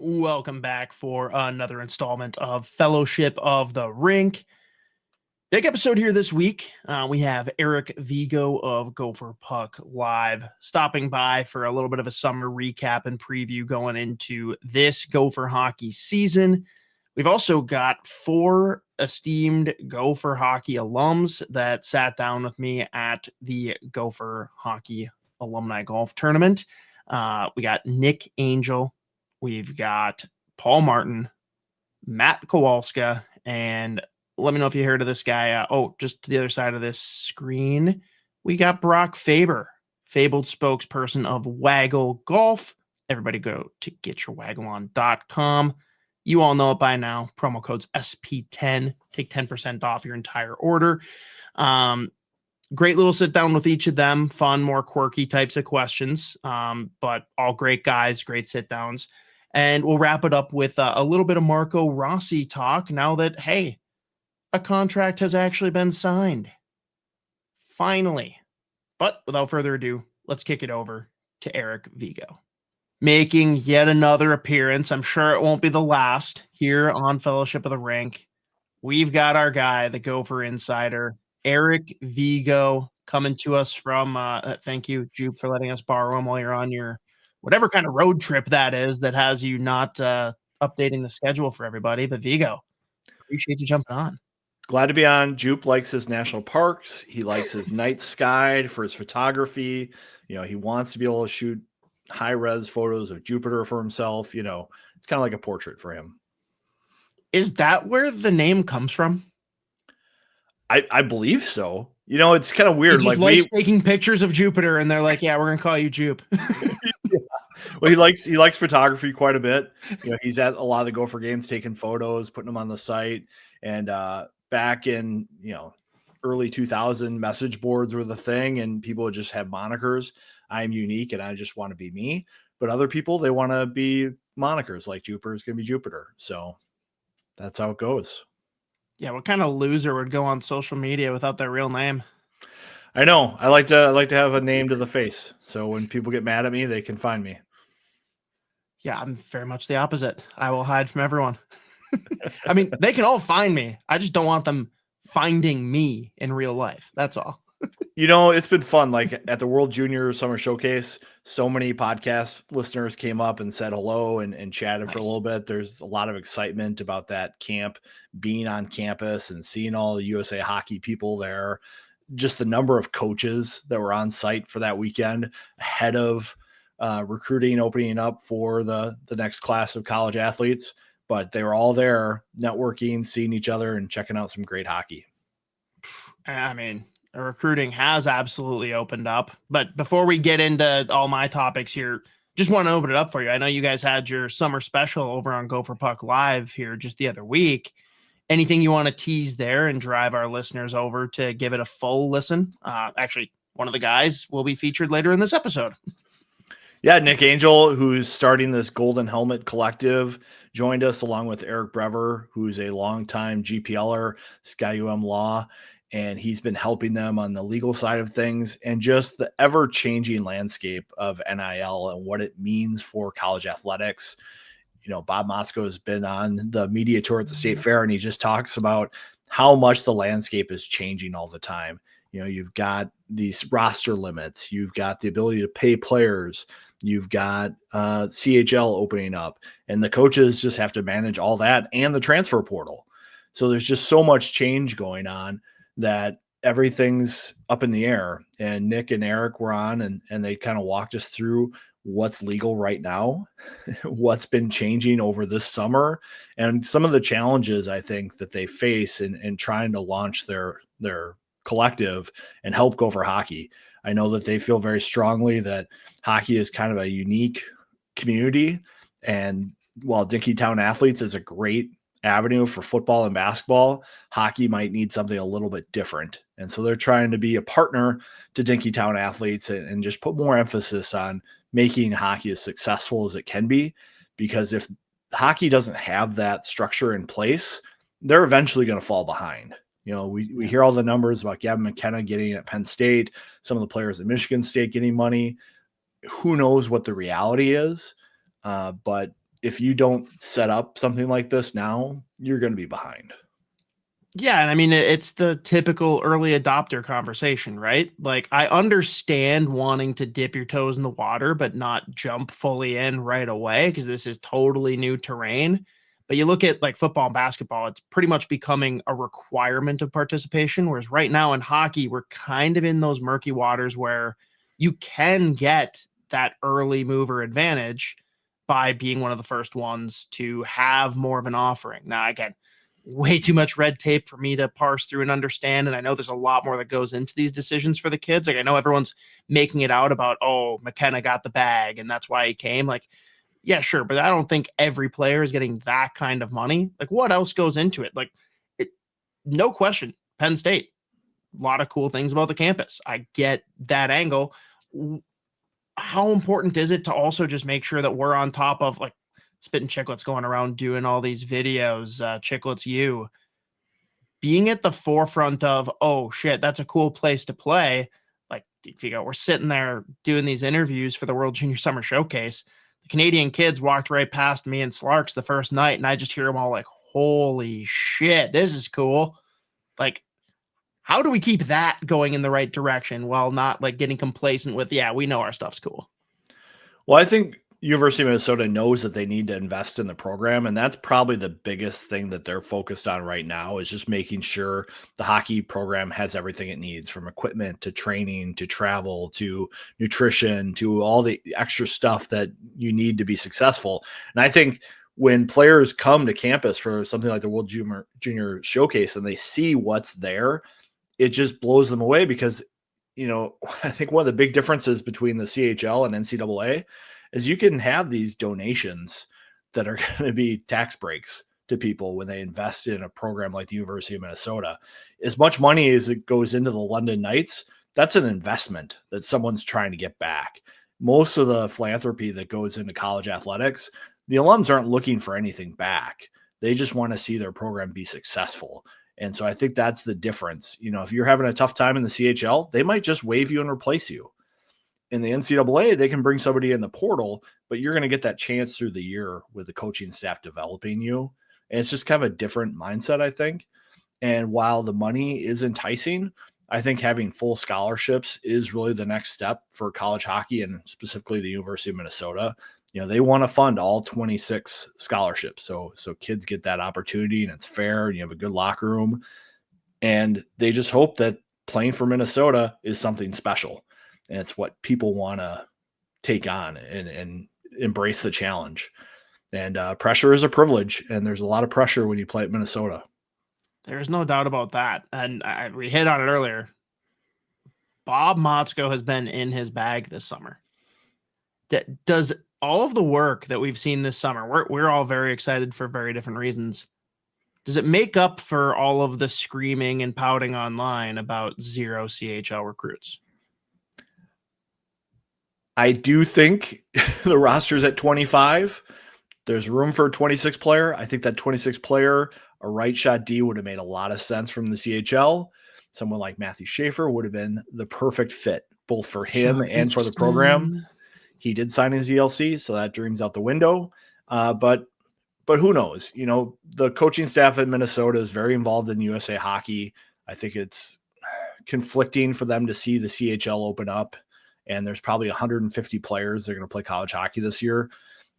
Welcome back for another installment of Fellowship of the Rink. Big episode here this week. We have Eric Vegoe of Gopher Puck Live stopping by for a little bit of a summer recap and preview going into this Gopher hockey season. We've also got 4 esteemed Gopher hockey alums that sat down with me at the Gopher Hockey Alumni Golf Tournament. We got Nick Angell. We've got Paul Martin, Matt Kowalska, and let me know if you heard of this guy. Just to the other side of this screen, we got Brock Faber, fabled spokesperson of Waggle Golf. Everybody go to getyourwaggleon.com. You all know it by now. Promo code's SP10. Take 10% off your entire order. Great little sit down with each of them. Fun, more quirky types of questions, but all great guys, great sit downs. And we'll wrap it up with a little bit of Marco Rossi talk now that, hey, a contract has actually been signed. Finally. But without further ado, let's kick it over to Eric Vegoe. Making yet another appearance, I'm sure it won't be the last, here on Fellowship of the Rink. We've got our guy, the Gopher Insider, Eric Vegoe, coming to us from, thank you, Jupe, for letting us borrow him while you're on your whatever kind of road trip that is that has you not updating the schedule for everybody. But Vegoe, appreciate you jumping on. Glad to be on. Jupe likes his national parks. He likes his night sky for his photography. He wants to be able to shoot high-res photos of Jupiter for himself. It's kind of like a portrait for him. Is that where the name comes from? I believe so. It's kind of weird. He just likes taking pictures of Jupiter, and they're like, "Yeah, we're gonna call you Jupe." Yeah. Well, he likes photography quite a bit. He's at a lot of the Gopher games, taking photos, putting them on the site. And back in early 2000, message boards were the thing, and people would just have monikers. I'm unique, and I just want to be me. But other people, they want to be monikers, like Jupiter is going to be Jupiter. So that's how it goes. Yeah, what kind of loser would go on social media without their real name? I know. I like to have a name to the face, so when people get mad at me, they can find me. Yeah, I'm very much the opposite. I will hide from everyone. I mean, they can all find me. I just don't want them finding me in real life. That's all. It's been fun. Like at the World Junior Summer Showcase, so many podcast listeners came up and said hello and chatted for a little bit. There's a lot of excitement about that camp being on campus and seeing all the USA Hockey people there. Just the number of coaches that were on site for that weekend ahead of recruiting opening up for the next class of college athletes. But they were all there networking, seeing each other, and checking out some great hockey. I mean, recruiting has absolutely opened up. But before we get into all my topics here, just want to open it up for you. I know you guys had your summer special over on Gopher Puck Live here just the other week. Anything you want to tease there and drive our listeners over to give it a full listen? Actually, one of the guys will be featured later in this episode. Yeah, Nick Angell, who's starting this Golden Helmet Collective, joined us along with Eric Brever, who's a longtime GPLer, SkyUM Law, and he's been helping them on the legal side of things and just the ever-changing landscape of NIL and what it means for college athletics. Bob Motzko has been on the media tour at the State Fair, and he just talks about how much the landscape is changing all the time. You've got these roster limits. You've got the ability to pay players. You've got CHL opening up, and the coaches just have to manage all that and the transfer portal. So there's just so much change going on that everything's up in the air. And Nick and Eric were on, and they kind of walked us through what's legal right now, what's been changing over this summer, and some of the challenges I think that they face in trying to launch their collective and help Gopher hockey. I know that they feel very strongly that hockey is kind of a unique community, and while Dinkytown Athletes is a great avenue for football and basketball, hockey might need something a little bit different. And so they're trying to be a partner to Dinkytown Athletes and just put more emphasis on making hockey as successful as it can be, because if hockey doesn't have that structure in place, they're eventually going to fall behind. We hear all the numbers about Gavin McKenna getting at Penn State, some of the players at Michigan State getting money. Who knows what the reality is? But if you don't set up something like this now, you're going to be behind. Yeah, and I mean, it's the typical early adopter conversation, right? Like, I understand wanting to dip your toes in the water, but not jump fully in right away because this is totally new terrain. But you look at like football and basketball, it's pretty much becoming a requirement of participation. Whereas right now in hockey, we're kind of in those murky waters where you can get that early mover advantage by being one of the first ones to have more of an offering. Now, again, way too much red tape for me to parse through and understand. And I know there's a lot more that goes into these decisions for the kids. Like, I know everyone's making it out about, oh, McKenna got the bag and that's why he came. Like, yeah, sure. But I don't think every player is getting that kind of money. Like, what else goes into it? Like, no question, Penn State, a lot of cool things about the campus. I get that angle. How important is it to also just make sure that we're on top of, like, Spittin' Chicklets going around doing all these videos, Chicklets U, being at the forefront of, oh shit, that's a cool place to play. Like, if you go, we're sitting there doing these interviews for the World Junior Summer Showcase. The Canadian kids walked right past me and Slarks the first night, and I just hear them all like, holy shit, this is cool. Like, how do we keep that going in the right direction while not like getting complacent with, yeah, we know our stuff's cool? Well, I think University of Minnesota knows that they need to invest in the program, and that's probably the biggest thing that they're focused on right now is just making sure the hockey program has everything it needs, from equipment to training to travel to nutrition to all the extra stuff that you need to be successful. And I think when players come to campus for something like the World Junior Showcase and they see what's there, it just blows them away because, I think one of the big differences between the CHL and NCAA is you can have these donations that are going to be tax breaks to people when they invest in a program like the University of Minnesota. As much money as it goes into the London Knights, that's an investment that someone's trying to get back. Most of the philanthropy that goes into college athletics, the alums aren't looking for anything back. They just want to see their program be successful. And so I think that's the difference. If you're having a tough time in the CHL, they might just waive you and replace you. In the NCAA, they can bring somebody in the portal, but you're going to get that chance through the year with the coaching staff developing you. And it's just kind of a different mindset, I think. And while the money is enticing, I think having full scholarships is really the next step for college hockey and specifically the University of Minnesota. They want to fund all 26 scholarships. So kids get that opportunity and it's fair and you have a good locker room. And they just hope that playing for Minnesota is something special. And it's what people want to take on and embrace the challenge. And pressure is a privilege. And there's a lot of pressure when you play at Minnesota. There's no doubt about that. And we hit on it earlier. Bob Motzko has been in his bag this summer. Does all of the work that we've seen this summer, we're all very excited for very different reasons. Does it make up for all of the screaming and pouting online about 0 CHL recruits? I do think the roster's at 25. There's room for a 26 player. I think that 26 player, a right shot D, would have made a lot of sense from the CHL. Someone like Matthew Schaefer would have been the perfect fit, both for him and for the program. He did sign his ELC, so that dream's out the window. But who knows? The coaching staff at Minnesota is very involved in USA Hockey. I think it's conflicting for them to see the CHL open up. And there's probably 150 players that are going to play college hockey this year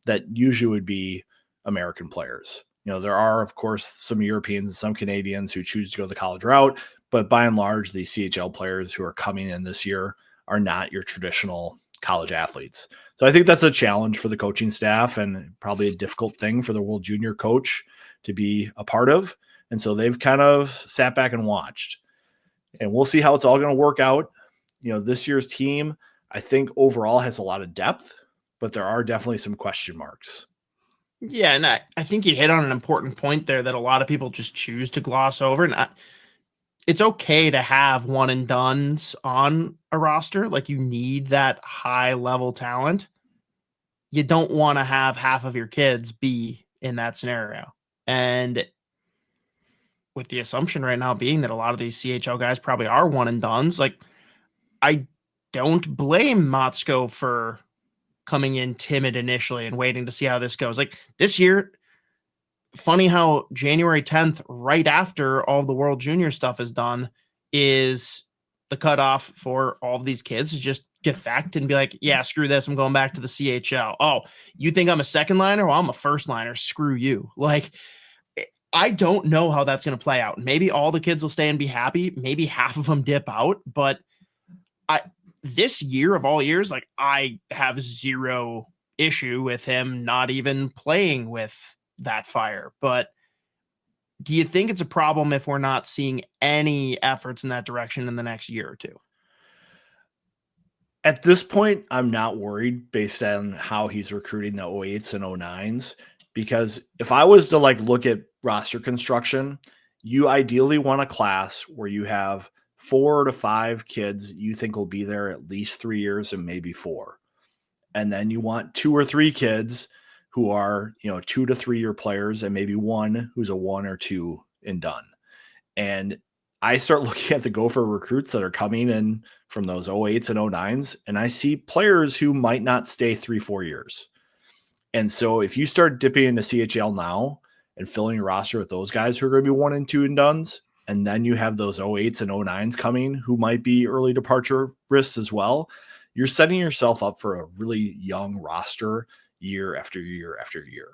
that usually would be American players. There are, of course, some Europeans and some Canadians who choose to go the college route, but by and large, the CHL players who are coming in this year are not your traditional college athletes. So I think that's a challenge for the coaching staff and probably a difficult thing for the World Junior coach to be a part of. And so they've kind of sat back and watched. And we'll see how it's all going to work out. This year's team, I think overall has a lot of depth, but there are definitely some question marks. Yeah, and I think you hit on an important point there that a lot of people just choose to gloss over. And it's okay to have one and dones on a roster. Like, you need that high level talent. You don't want to have half of your kids be in that scenario. And with the assumption right now being that a lot of these CHL guys probably are one and dones, like, I don't blame Motzko for coming in timid initially and waiting to see how this goes. Like this year, funny how January 10th, right after all the World Junior stuff is done, is the cutoff for all of these kids to just defect and be like, yeah, screw this. I'm going back to the CHL. Oh, you think I'm a second liner? Well, I'm a first liner. Screw you. Like, I don't know how that's going to play out. Maybe all the kids will stay and be happy. Maybe half of them dip out. But this year of all years, like I have zero issue with him not even playing with that fire. But do you think it's a problem if we're not seeing any efforts in that direction in the next year or two? At this point, I'm not worried based on how he's recruiting the 08s and 09s, because if I was to like look at roster construction, you ideally want a class where you have 4 to 5 kids you think will be there at least 3 years and maybe 4. And then you want 2 or 3 kids who are, 2 to 3 year players and maybe one who's a 1 or 2 and done. And I start looking at the Gopher recruits that are coming in from those 08s and 09s, and I see players who might not stay 3-4 years. And so if you start dipping into CHL now and filling your roster with those guys who are going to be 1 and 2 and dones, and then you have those 08s and 09s coming who might be early departure risks as well, you're setting yourself up for a really young roster year after year after year.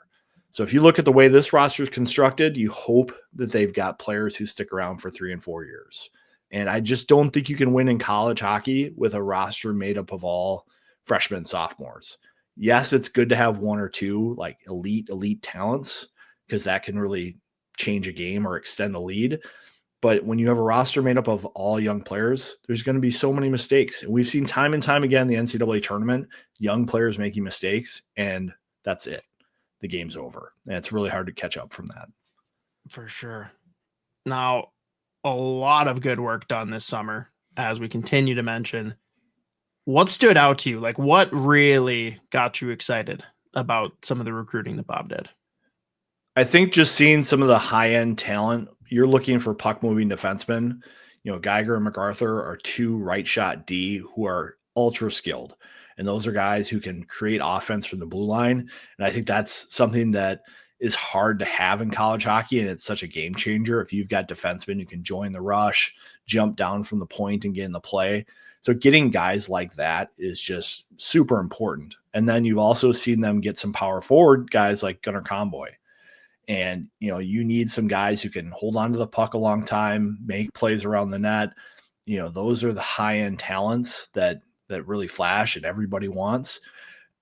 So if you look at the way this roster is constructed, you hope that they've got players who stick around for 3 and 4 years. And I just don't think you can win in college hockey with a roster made up of all freshmen and sophomores. Yes, it's good to have 1 or 2 like elite talents because that can really change a game or extend a lead. But when you have a roster made up of all young players, there's going to be so many mistakes. And we've seen time and time again, the NCAA tournament, young players making mistakes, and that's it. The game's over. And it's really hard to catch up from that. For sure. Now, a lot of good work done this summer, as we continue to mention. What stood out to you? Like, what really got you excited about some of the recruiting that Bob did? I think just seeing some of the high-end talent, you're looking for puck-moving defensemen. Geiger and MacArthur are 2 right-shot D who are ultra-skilled. And those are guys who can create offense from the blue line. And I think that's something that is hard to have in college hockey, and it's such a game changer if you've got defensemen who can join the rush, jump down from the point, and get in the play. So getting guys like that is just super important. And then you've also seen them get some power forward guys like Gunnar Conboy. And, you need some guys who can hold on to the puck a long time, make plays around the net. Those are the high-end talents that really flash and everybody wants.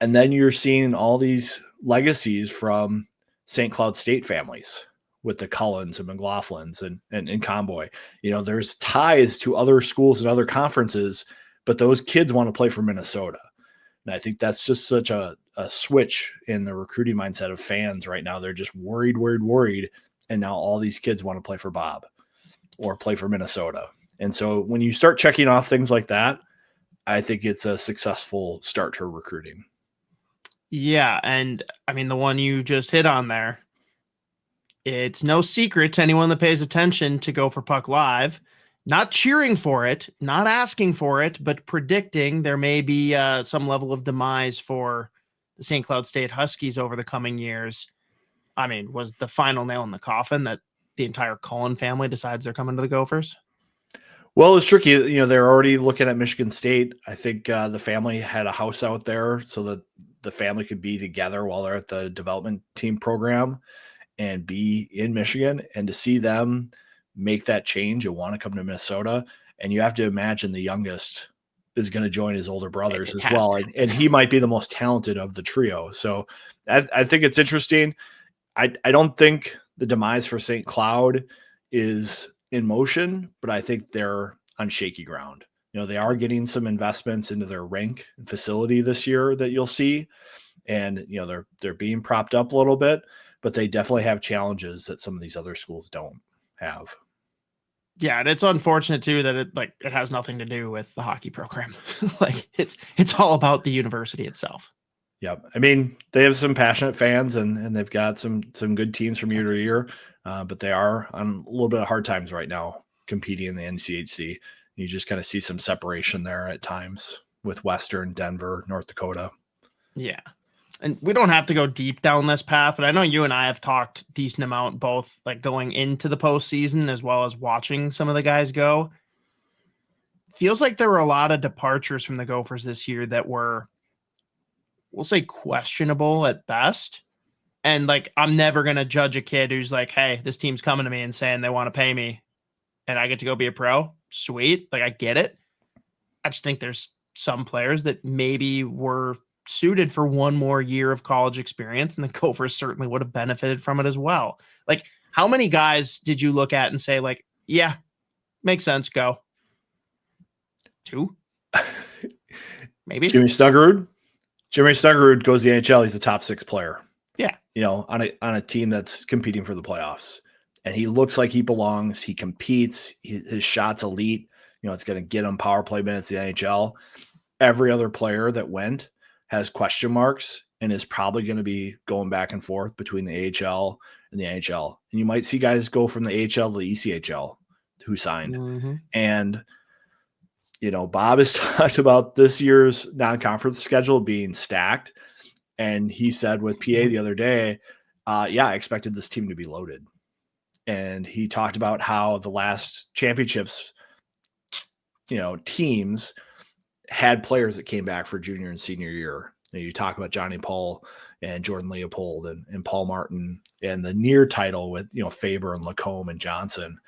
And then you're seeing all these legacies from St. Cloud State families with the Cullens and McLaughlins and Conboy. There's ties to other schools and other conferences, but those kids want to play for Minnesota. And I think that's just such a switch in the recruiting mindset of fans right now. They're just worried. And now all these kids want to play for Bob or play for Minnesota. And so when you start checking off things like that, I think it's a successful start to recruiting. Yeah. And I mean, the one you just hit on there, it's no secret to anyone that pays attention to Gopher Puck Live, not cheering for it, not asking for it, but predicting there may be some level of demise for the St. Cloud State Huskies over the coming years. I mean, was the final nail in the coffin that the entire Cullen family decides they're coming to the Gophers? Well, it's tricky. They're already looking at Michigan State. I think the family had a house out there so that the family could be together while they're at the development team program and be in Michigan. And to see them make that change and want to come to Minnesota, and you have to imagine the youngest is going to join his older brothers as well. And he might be the most talented of the trio. So I think it's interesting. I don't think the demise for St. Cloud is in motion, but I think they're on shaky ground. They are getting some investments into their rink facility this year that you'll see. And, they're being propped up a little bit, but they definitely have challenges that some of these other schools don't have. Yeah, and it's unfortunate too that it has nothing to do with the hockey program. Like it's all about the university itself. Yep. I mean, they have some passionate fans and they've got some good teams from year to year, but they are on a little bit of hard times right now competing in the NCHC. You just kind of see some separation there at times with Western, Denver, North Dakota. Yeah. And we don't have to go deep down this path, but I know you and I have talked decent amount, both like going into the postseason as well as watching some of the guys go. Feels like there were a lot of departures from the Gophers this year that were, we'll say, questionable at best. And like, I'm never going to judge a kid who's like, hey, this team's coming to me and saying they want to pay me and I get to go be a pro. Sweet. Like, I get it. I just think there's some players that maybe were suited for one more year of college experience, and the Gophers certainly would have benefited from it as well. Like, how many guys did you look at and say, like, yeah, makes sense, go? 2? Maybe. Jimmy Snuggerud goes to the NHL. He's a top 6 player. Yeah. On a team that's competing for the playoffs. And he looks like he belongs. He competes. His shot's elite. It's going to get him power play minutes in the NHL. Every other player that went has question marks and is probably going to be going back and forth between the AHL and the NHL. And you might see guys go from the AHL to the ECHL who signed. Mm-hmm. And, Bob has talked about this year's non-conference schedule being stacked. And he said with PA the other day, I expected this team to be loaded. And he talked about how the last championships, teams had players that came back for junior and senior year. You talk about Johnny Paul and Jordan Leopold and Paul Martin and the near title with, Faber and Lacombe and Johnson.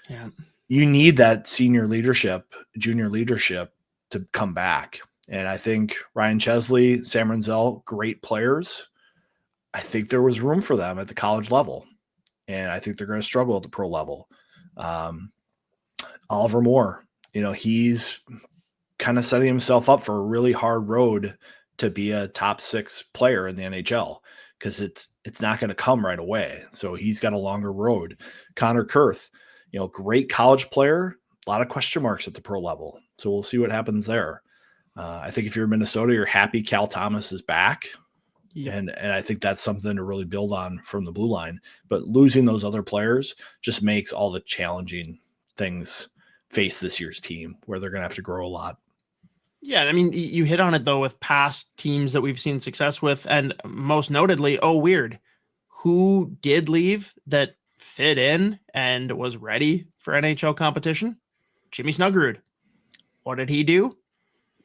Yeah. You need that senior leadership, junior leadership to come back. And I think Ryan Chesley, Sam Angell, great players. I think there was room for them at the college level. And I think they're going to struggle at the pro level. Oliver Moore, he's kind of setting himself up for a really hard road to be a top 6 player in the NHL because it's not going to come right away. So he's got a longer road. Connor Kurth, great college player, a lot of question marks at the pro level. So we'll see what happens there. I think if you're Minnesota, you're happy Cal Thomas is back. Yep. And I think that's something to really build on from the blue line. But losing those other players just makes all the challenging things face this year's team where they're going to have to grow a lot. Yeah, I mean, you hit on it, though, with past teams that we've seen success with. And most notably, weird, who did leave that fit in and was ready for NHL competition? Jimmy Snuggerud. What did he do?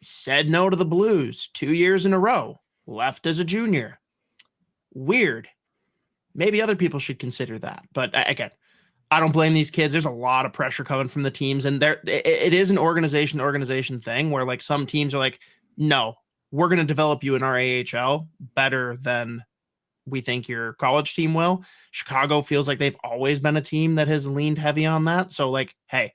Said no to the Blues 2 years in a row. Left as a junior. Weird. Maybe other people should consider that. But again, I don't blame these kids. There's a lot of pressure coming from the teams. And it is an organization thing where like some teams are like, no, we're going to develop you in our AHL better than we think your college team will. Chicago feels like they've always been a team that has leaned heavy on that. So like, hey,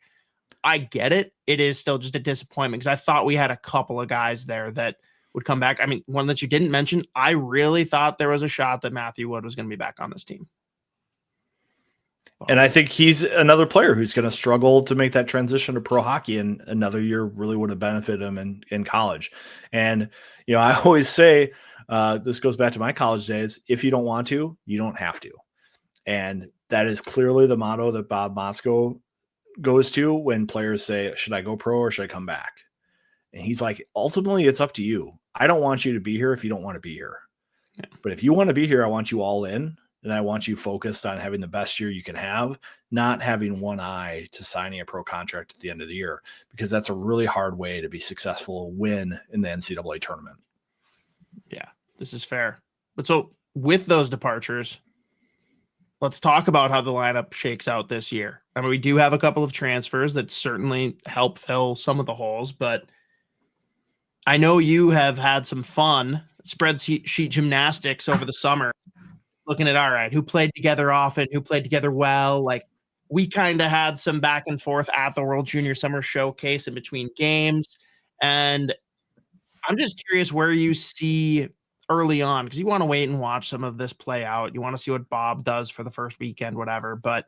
I get it. It is still just a disappointment because I thought we had a couple of guys there that would come back. I mean, one that you didn't mention, I really thought there was a shot that Matthew Wood was going to be back on this team. And I think he's another player who's going to struggle to make that transition to pro hockey, and another year really would have benefited him in college. And, I always say, this goes back to my college days. If you don't want to, you don't have to. And that is clearly the motto that Bob Motzko goes to when players say, should I go pro or should I come back? And he's like, ultimately, it's up to you. I don't want you to be here if you don't want to be here. Yeah. But if you want to be here, I want you all in. And I want you focused on having the best year you can have, not having one eye to signing a pro contract at the end of the year, because that's a really hard way to be successful, win in the NCAA tournament. Yeah, this is fair. But so with those departures, let's talk about how the lineup shakes out this year. I mean, we do have a couple of transfers that certainly help fill some of the holes, but I know you have had some fun spreadsheet gymnastics over the summer. Looking at, all right, who played together often, who played together well. Like, we kind of had some back and forth at the World Junior Summer Showcase in between games. And I'm just curious where you see early on, because you want to wait and watch some of this play out. You want to see what Bob does for the first weekend, whatever. But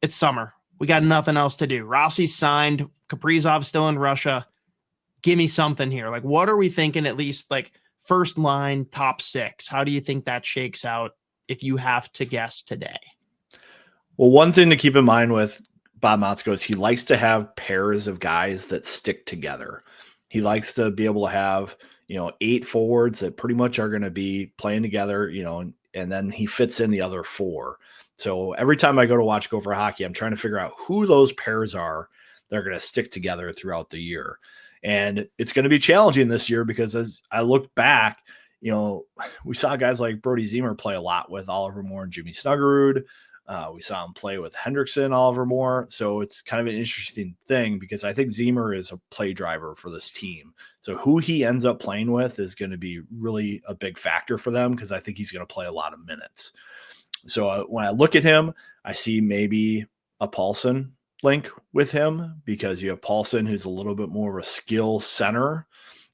it's summer. We got nothing else to do. Rossi's signed. Kaprizov's still in Russia. Give me something here. Like, what are we thinking at least, like, first line, top 6. How do you think that shakes out if you have to guess today? Well, one thing to keep in mind with Bob Motzko is he likes to have pairs of guys that stick together. He likes to be able to have, 8 forwards that pretty much are going to be playing together, and then he fits in the other 4. So every time I go to watch Gopher hockey, I'm trying to figure out who those pairs are that are going to stick together throughout the year. And it's going to be challenging this year because as I look back, we saw guys like Brody Zemer play a lot with Oliver Moore and Jimmy Snuggerud. We saw him play with Hendrickson, Oliver Moore. So it's kind of an interesting thing because I think Zemer is a play driver for this team. So who he ends up playing with is going to be really a big factor for them because I think he's going to play a lot of minutes. So when I look at him, I see maybe a Paulson link with him because you have Paulson, who's a little bit more of a skill center,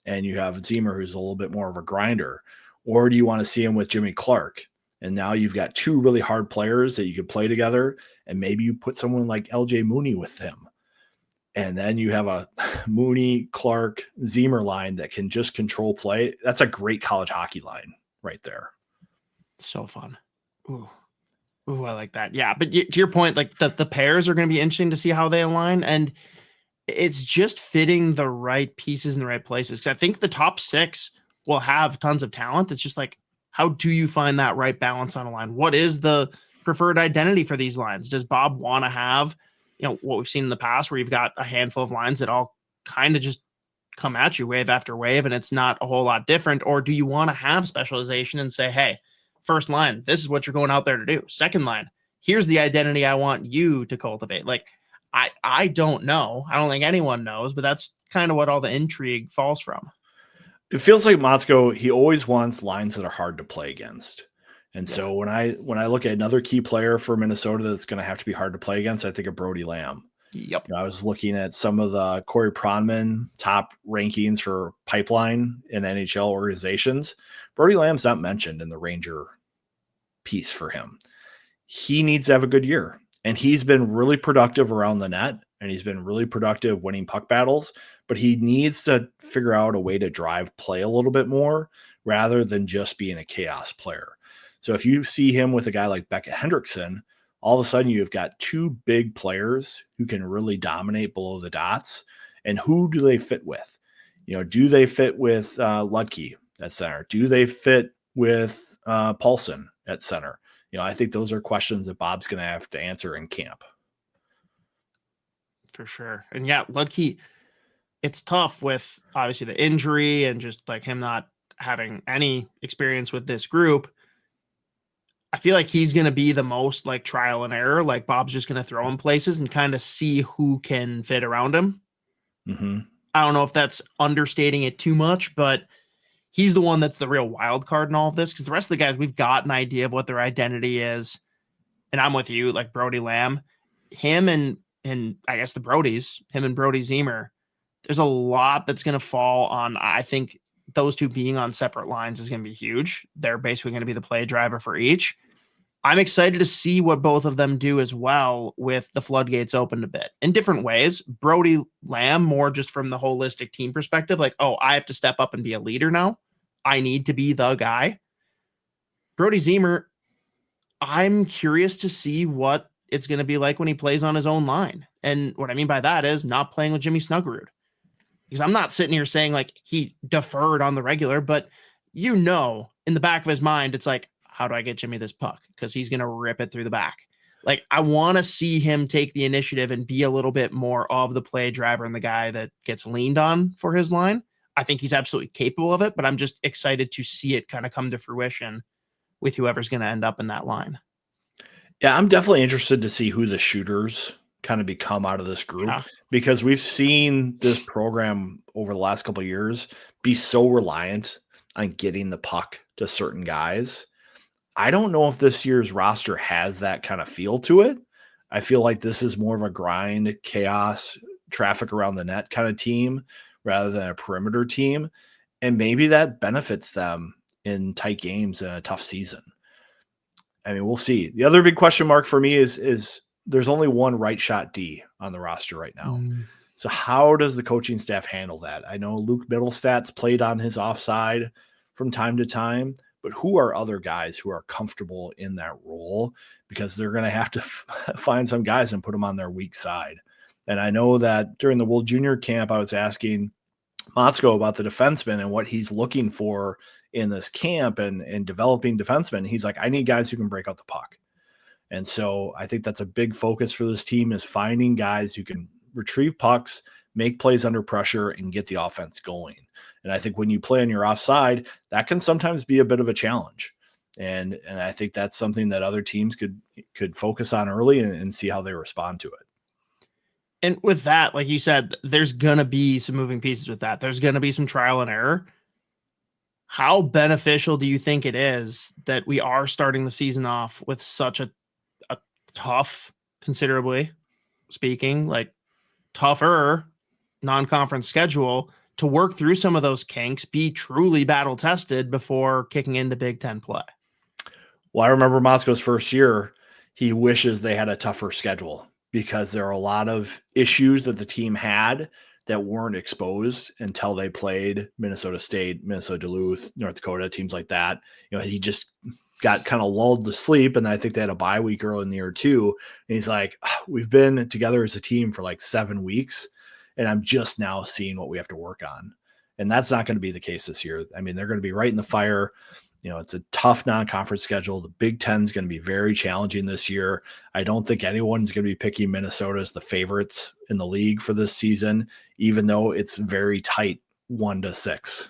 and you have Zemer, who's a little bit more of a grinder. Or do you want to see him with Jimmy Clark? And now you've got 2 really hard players that you could play together, and maybe you put someone like LJ Mooney with them. And then you have a Mooney, Clark, Zemer line that can just control play. That's a great college hockey line right there. So fun. Ooh, I like that. Yeah, but to your point, like the pairs are going to be interesting to see how they align, and it's just fitting the right pieces in the right places. Because I think the top 6 will have tons of talent. It's just like, how do you find that right balance on a line? What is the preferred identity for these lines? Does Bob want to have, what we've seen in the past where you've got a handful of lines that all kind of just come at you wave after wave and it's not a whole lot different? Or do you want to have specialization and say, hey, first line, this is what you're going out there to do. Second line, here's the identity I want you to cultivate. Like, I don't know. I don't think anyone knows, but that's kind of what all the intrigue falls from. It feels like Motzko, he always wants lines that are hard to play against. And so when I look at another key player for Minnesota that's going to have to be hard to play against, I think of Brody Lamb. Yep. I was looking at some of the Corey Pronman top rankings for pipeline in NHL organizations. Brody Lamb's not mentioned in the Ranger piece for him. He needs to have a good year. And he's been really productive around the net, and he's been really productive winning puck battles, but he needs to figure out a way to drive play a little bit more rather than just being a chaos player. So if you see him with a guy like Beckett Hendrickson, all of a sudden you've got 2 big players who can really dominate below the dots. And who do they fit with? Do they fit with Ludke at center? Do they fit with Paulson at center? I think those are questions that Bob's going to have to answer in camp. For sure. And yeah, Ludke, it's tough with obviously the injury and just like him not having any experience with this group. I feel like he's going to be the most like trial and error. Like Bob's just going to throw him places and kind of see who can fit around him. Mm-hmm. I don't know if that's understating it too much, but he's the one that's the real wild card in all of this, because the rest of the guys, we've got an idea of what their identity is. And I'm with you, like Brody Lamb, him and I guess the Brodies, him and Brody Zemer, there's a lot that's going to fall on, I think those 2 being on separate lines is going to be huge. They're basically going to be the play driver for each. I'm excited to see what both of them do as well with the floodgates opened a bit in different ways. Brody Lamb, more just from the holistic team perspective, like, oh, I have to step up and be a leader now. I need to be the guy. Brody Zemer, I'm curious to see what it's going to be like when he plays on his own line. And what I mean by that is not playing with Jimmy Snuggerud. Because I'm not sitting here saying like he deferred on the regular, but in the back of his mind, it's like, how do I get Jimmy this puck? Because he's going to rip it through the back. Like, I want to see him take the initiative and be a little bit more of the play driver and the guy that gets leaned on for his line. I think he's absolutely capable of it, but I'm just excited to see it kind of come to fruition with whoever's going to end up in that line. Yeah, I'm definitely interested to see who the shooters kind of become out of this group, because we've seen this program over the last couple of years be so reliant on getting the puck to certain guys. I don't know if this year's roster has that kind of feel to it. I feel like this is more of a grind, chaos, traffic around the net kind of team rather than a perimeter team. And maybe that benefits them in tight games in a tough season. I mean, we'll see. The other big question mark for me is there's only one right shot D on the roster right now. So how does the coaching staff handle that? I know Luke Middlestat's played on his offside from time to time, but who are other guys who are comfortable in that role? Because they're going to have to find some guys and put them on their weak side. And I know that during the World Junior camp, I was asking Motzko about the defenseman and what he's looking for in this camp and developing defensemen. He's like, I need guys who can break out the puck. And so I think that's a big focus for this team, is finding guys who can retrieve pucks, make plays under pressure, and get the offense going. And I think when you play on your offside, that can sometimes be a bit of a challenge. And I think that's something that other teams could focus on early and see how they respond to it. And with that, like you said, there's going to be some moving pieces with that. There's going to be some trial and error. How beneficial do you think it is that we are starting the season off with such a tough, considerably speaking, like tougher non-conference schedule to work through some of those kinks, be truly battle tested before kicking into Big Ten play? Well, I remember Motzko's first year, he wishes they had a tougher schedule because there are a lot of issues that the team had that weren't exposed until they played Minnesota State, Minnesota Duluth, North Dakota, teams like that. He just got kind of lulled to sleep, and I think they had a bye week early in the year too. And he's like, we've been together as a team for like 7 weeks, and I'm just now seeing what we have to work on. And that's not going to be the case this year. I mean, they're going to be right in the fire. It's a tough non-conference schedule. The Big Ten is going to be very challenging this year. I don't think anyone's going to be picking Minnesota as the favorites in the league for this season, even though it's very tight, 1-6.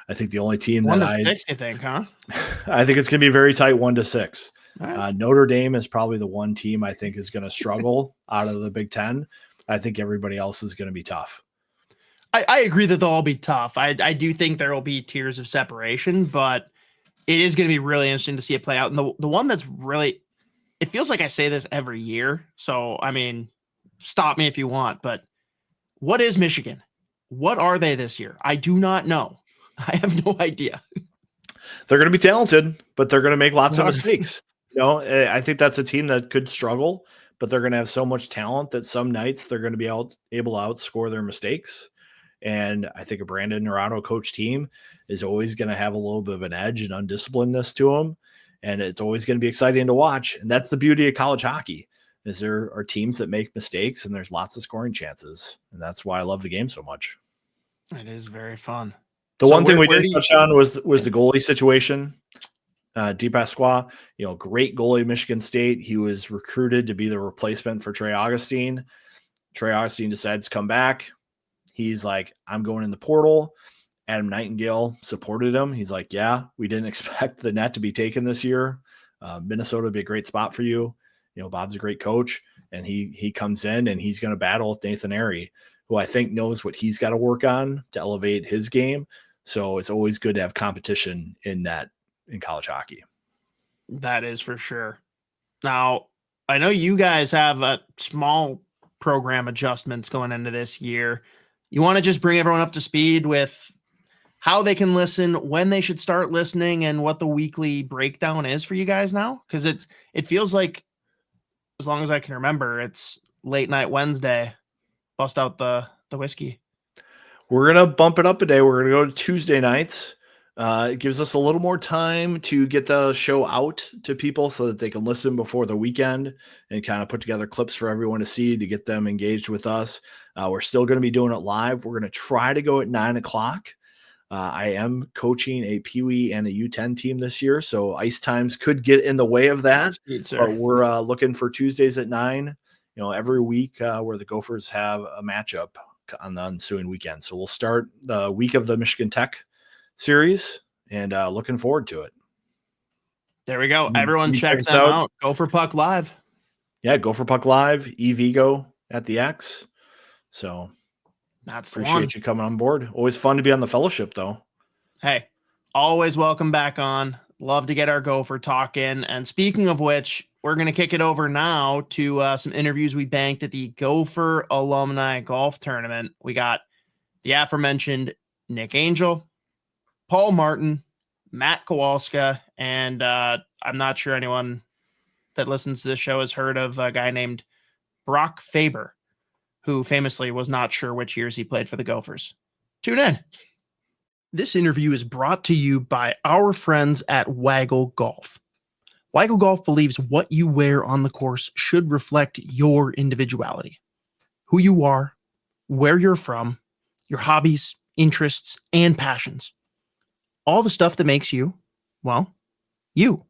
I think the only team 1-6, you think, huh? I think it's going to be very tight, 1-6. Right. Notre Dame is probably the one team I think is going to struggle out of the Big Ten. I think everybody else is going to be tough. I agree that they'll all be tough. I do think there will be tiers of separation, but it is going to be really interesting to see it play out. And the one that's really, it feels like I say this every year. So, I mean, stop me if you want, but what is Michigan? What are they this year? I do not know. I have no idea. They're going to be talented, but they're going to make lots of mistakes. I think that's a team that could struggle, but they're going to have so much talent that some nights they're going to be able to outscore their mistakes. And I think a Brandon Naranjo coach team is always going to have a little bit of an edge and undisciplinedness to them. And it's always going to be exciting to watch. And that's the beauty of college hockey, is there are teams that make mistakes and there's lots of scoring chances. And that's why I love the game so much. It is very fun. The one thing we didn't touch on was the goalie situation. DePasqua, great goalie, Michigan State. He was recruited to be the replacement for Trey Augustine. Trey Augustine decides to come back. He's like, I'm going in the portal. Adam Nightingale supported him. He's like, yeah, we didn't expect the net to be taken this year. Minnesota would be a great spot for you. Bob's a great coach, and he comes in and he's going to battle with Nathan Airy, who I think knows what he's got to work on to elevate his game. So it's always good to have competition in net in college hockey. That is for sure. Now, I know you guys have a small program adjustments going into this year. You want to just bring everyone up to speed with how they can listen, when they should start listening, and what the weekly breakdown is for you guys now? Because it feels like, as long as I can remember, it's late night Wednesday. Bust out the whiskey. We're going to bump it up a day. We're going to go to Tuesday nights. It gives us a little more time to get the show out to people so that they can listen before the weekend and kind of put together clips for everyone to see to get them engaged with us. We're still going to be doing it live. We're going to try to go at 9:00. I am coaching a Pee-wee and a U10 team this year, so ice times could get in the way of that. But we're looking for Tuesdays at 9, every week where the Gophers have a matchup on the ensuing weekend. So we'll start the week of the Michigan Tech series and looking forward to it. There we go. Everyone check them out. Gopher Puck Live. Yeah, Gopher Puck Live, Vegoe at the X. So that's appreciate you coming on board. Always fun to be on the fellowship, though. Hey, always welcome back on. Love to get our Gopher talk in. And speaking of which, we're going to kick it over now to some interviews we banked at the Gopher Alumni Golf Tournament. We got the aforementioned Nick Angell, Paul Martin, Matt Kowalska, and I'm not sure anyone that listens to this show has heard of a guy named Brock Faber, who famously was not sure which years he played for the Gophers. Tune in. This interview is brought to you by our friends at Vegoe Golf. Vegoe Golf believes what you wear on the course should reflect your individuality, who you are, where you're from, your hobbies, interests, and passions. All the stuff that makes you, well, you.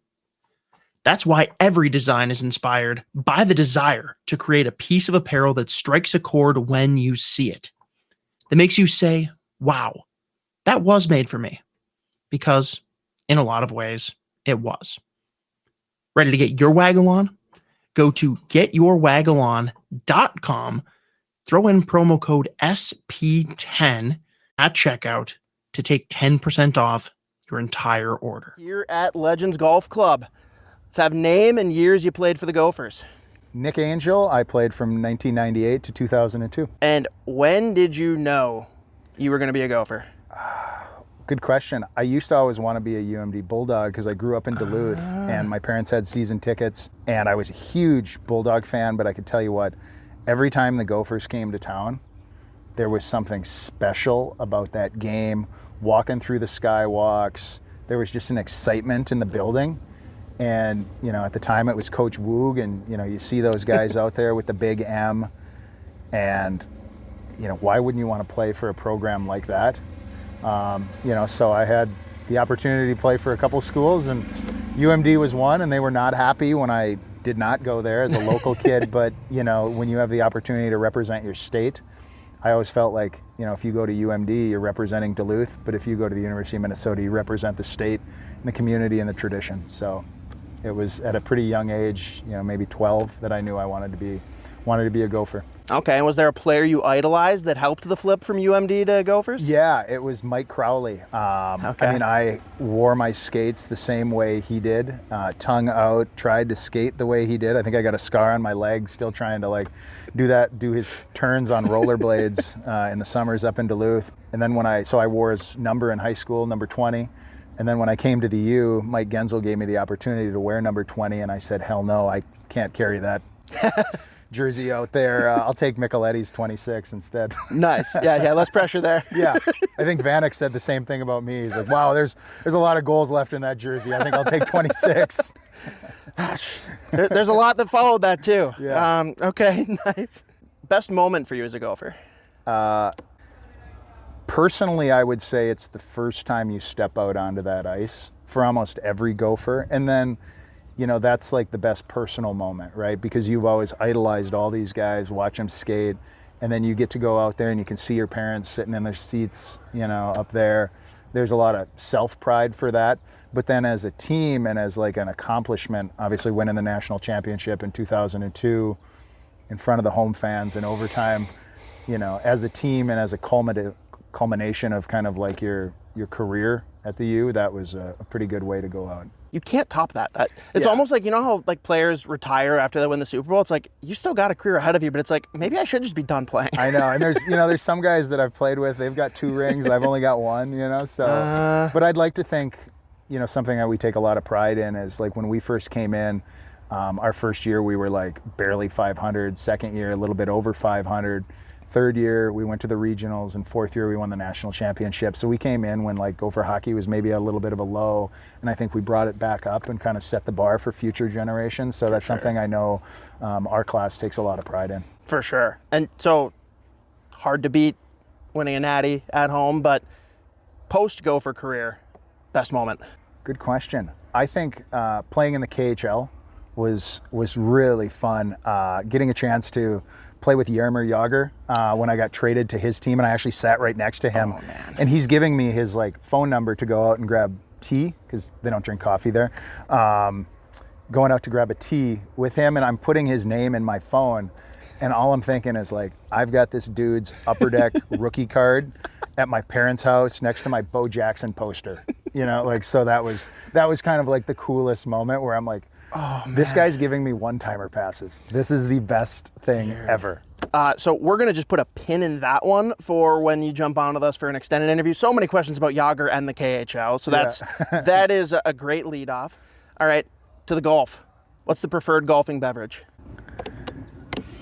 That's why every design is inspired by the desire to create a piece of apparel that strikes a chord when you see it. That makes you say, wow, that was made for me. Because, in a lot of ways, it was. Ready to get your waggle on? Go to getyourwaggleon.com, throw in promo code SP10 at checkout to take 10% off your entire order. Here at Legends Golf Club, let's have name and years you played for the Gophers. Nick Angell, I played from 1998 to 2002. And when did you know you were going to be a Gopher? Good question. I used to always want to be a UMD Bulldog because I grew up in Duluth and my parents had season tickets and I was a huge Bulldog fan, but I could tell you what, every time the Gophers came to town, there was something special about that game. Walking through the skywalks, there was just an excitement in the building. And, you know, at the time it was Coach Woog and, you know, you see those guys out there with the big M and, you know, why wouldn't you want to play for a program like that? You know, so I had the opportunity to play for a couple schools and UMD was one, and they were not happy when I did not go there as a local kid. But, you know, when you have the opportunity to represent your state, I always felt like, you know, if you go to UMD, you're representing Duluth, but if you go to the University of Minnesota, you represent the state and the community and the tradition. So it was at a pretty young age, you know, maybe 12, that I knew I wanted to be a Gopher. Okay, and was there a player you idolized that helped the flip from UMD to Gophers? Yeah, it was Mike Crowley. I mean, I wore my skates the same way he did, tongue out, tried to skate the way he did. I think I got a scar on my leg still trying to like do his turns on rollerblades in the summers up in Duluth. And then so I wore his number in high school, number 20. And then when I came to the U, Mike Genzel gave me the opportunity to wear number 20, and I said, hell no, I can't carry that jersey out there. I'll take Micheletti's 26 instead. Nice. Yeah, less pressure there. Yeah, I think Vanek said the same thing about me. He's like, wow, there's a lot of goals left in that jersey. I think I'll take 26. Gosh, there's a lot that followed that too. Yeah. Okay, nice. Best moment for you as a Gopher? Personally, I would say it's the first time you step out onto that ice for almost every Gopher. And then, you know, that's like the best personal moment, right? Because you've always idolized all these guys, watch them skate, and then you get to go out there and you can see your parents sitting in their seats, you know, up there. There's a lot of self-pride for that. But then as a team and as like an accomplishment, obviously winning the national championship in 2002 in front of the home fans in overtime, you know, as a team and as a culmination of kind of like your career at the U, that was a pretty good way to go out. You can't top that. It's almost like, you know how like players retire after they win the Super Bowl? It's like, you still got a career ahead of you, but it's like, maybe I should just be done playing. I know. And there's some guys that I've played with, they've got 2 rings. I've only got 1, you know, so, but I'd like to think, you know, something that we take a lot of pride in is like when we first came in, our first year, we were like barely 500, second year, a little bit over 500. Third year, we went to the regionals, and fourth year, we won the national championship. So we came in when like Gopher Hockey was maybe a little bit of a low, and I think we brought it back up and kind of set the bar for future generations. So that's something I know our class takes a lot of pride in. For sure. And so hard to beat winning a natty at home, but post-Gopher career, best moment? Good question. I think playing in the KHL was really fun. Getting a chance to play with Jaromir Jagr when I got traded to his team, and I actually sat right next to him. And he's giving me his like phone number to go out and grab tea, because they don't drink coffee there. Going out to grab a tea with him, and I'm putting his name in my phone, and all I'm thinking is like, I've got this dude's Upper Deck rookie card at my parents' house next to my Bo Jackson poster. You know, like, so that was kind of like the coolest moment where I'm like, oh, man, this guy's giving me one-timer passes. This is the best thing ever. So we're going to just put a pin in that one for when you jump on with us for an extended interview. So many questions about Jagr and the KHL. So that is a great lead off. All right, to the golf. What's the preferred golfing beverage?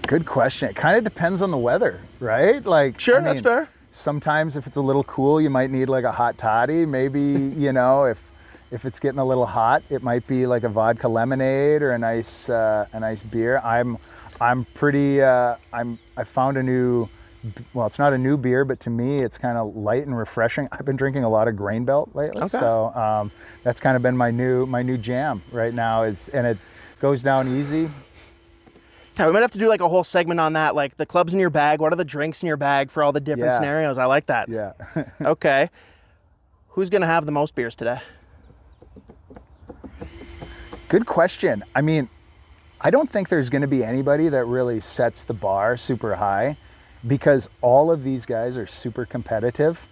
Good question. It kind of depends on the weather, right? Like, sure, that's fair. Sometimes if it's a little cool, you might need like a hot toddy. Maybe, you know, if it's getting a little hot, it might be like a vodka lemonade or a nice beer. I found a new well, it's not a new beer, but to me, it's kind of light and refreshing. I've been drinking a lot of Grain Belt lately, so that's kind of been my new jam right now. And it goes down easy. Yeah, we might have to do like a whole segment on that, like the clubs in your bag. What are the drinks in your bag for all the different scenarios? I like that. Yeah. Okay. Who's going to have the most beers today? Good question. I mean, I don't think there's going to be anybody that really sets the bar super high, because all of these guys are super competitive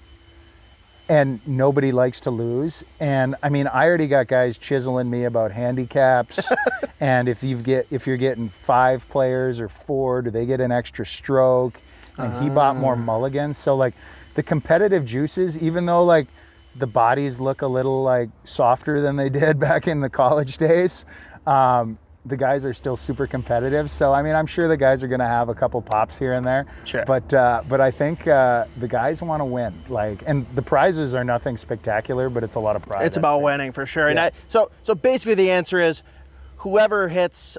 and nobody likes to lose. And I mean, I already got guys chiseling me about handicaps and if you're getting 5 players or 4, do they get an extra stroke? And he bought more mulligans. So like the competitive juices, even though like the bodies look a little like softer than they did back in the college days, the guys are still super competitive. So, I mean, I'm sure the guys are going to have a couple pops here and there. Sure. But I think the guys want to win. Like, and the prizes are nothing spectacular, but it's a lot of pride. It's about winning for sure. Yeah. And so basically the answer is whoever hits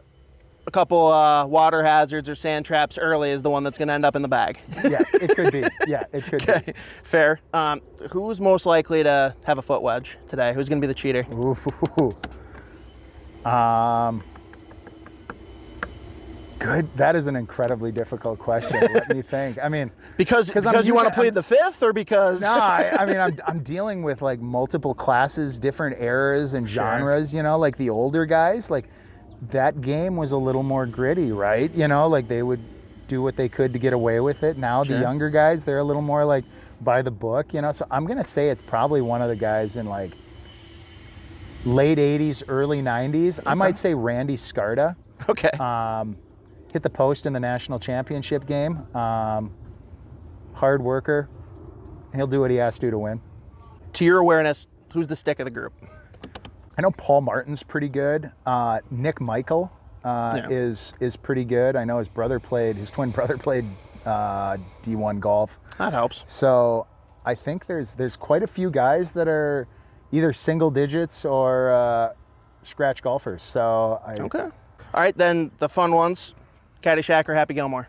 a couple water hazards or sand traps early is the one that's going to end up in the bag. Yeah, it could be. Yeah, it could be. Fair. Who's most likely to have a foot wedge today? Who's going to be the cheater? Ooh. Good. That is an incredibly difficult question. Let me think. I mean, because you want to plead the fifth, or because? No, I mean, I'm dealing with like multiple classes, different eras and genres. You know, like the older guys, like that game was a little more gritty, right? You know, like they would do what they could to get away with it. Now the younger guys, they're a little more like by the book. You know, so I'm gonna say it's probably one of the guys in like late '80s, early '90s. Okay. I might say Randy Scarta. Okay. Hit the post in the national championship game. Hard worker. He'll do what he has to win. To your awareness, who's the stick of the group? I know Paul Martin's pretty good. Nick Michael is pretty good. I know his twin brother played D1 golf. That helps. So I think there's quite a few guys that are either single digits or scratch golfers. So okay. All right, then the fun ones. Caddyshack or Happy Gilmore?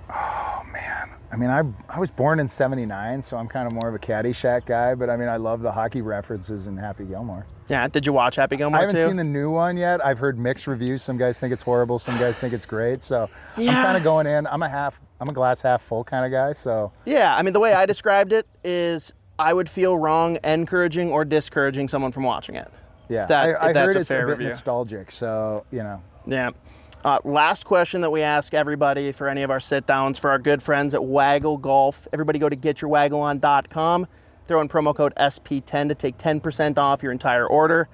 Oh, man. I mean, I was born in '79, so I'm kind of more of a Caddyshack guy, but I mean, I love the hockey references in Happy Gilmore. Yeah, did you watch Happy Gilmore I haven't seen the new one yet. I've heard mixed reviews. Some guys think it's horrible, some guys think it's great. So I'm kind of going in. I'm a glass half full kind of guy, so. Yeah, I mean, the way I described it is I would feel wrong encouraging or discouraging someone from watching it. Yeah, I heard it's a bit nostalgic, so, you know. Yeah. Last question that we ask everybody for any of our sit-downs for our good friends at Waggle Golf. Everybody go to getyourwaggleon.com. Throw in promo code SP10 to take 10% off your entire order.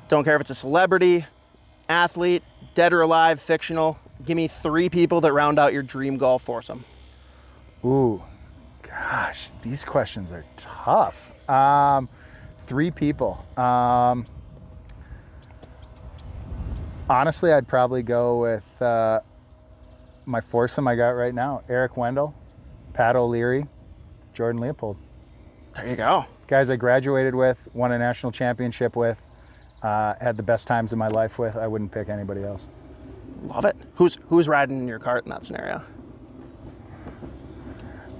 Don't care if it's a celebrity, athlete, dead or alive, fictional. Give me 3 people that round out your dream golf foursome. Ooh, gosh, these questions are tough. 3 people. Honestly, I'd probably go with my foursome I got right now. Eric Wendell, Pat O'Leary, Jordan Leopold. There you go. Guys I graduated with, won a national championship with, had the best times of my life with. I wouldn't pick anybody else. Love it. Who's riding in your cart in that scenario?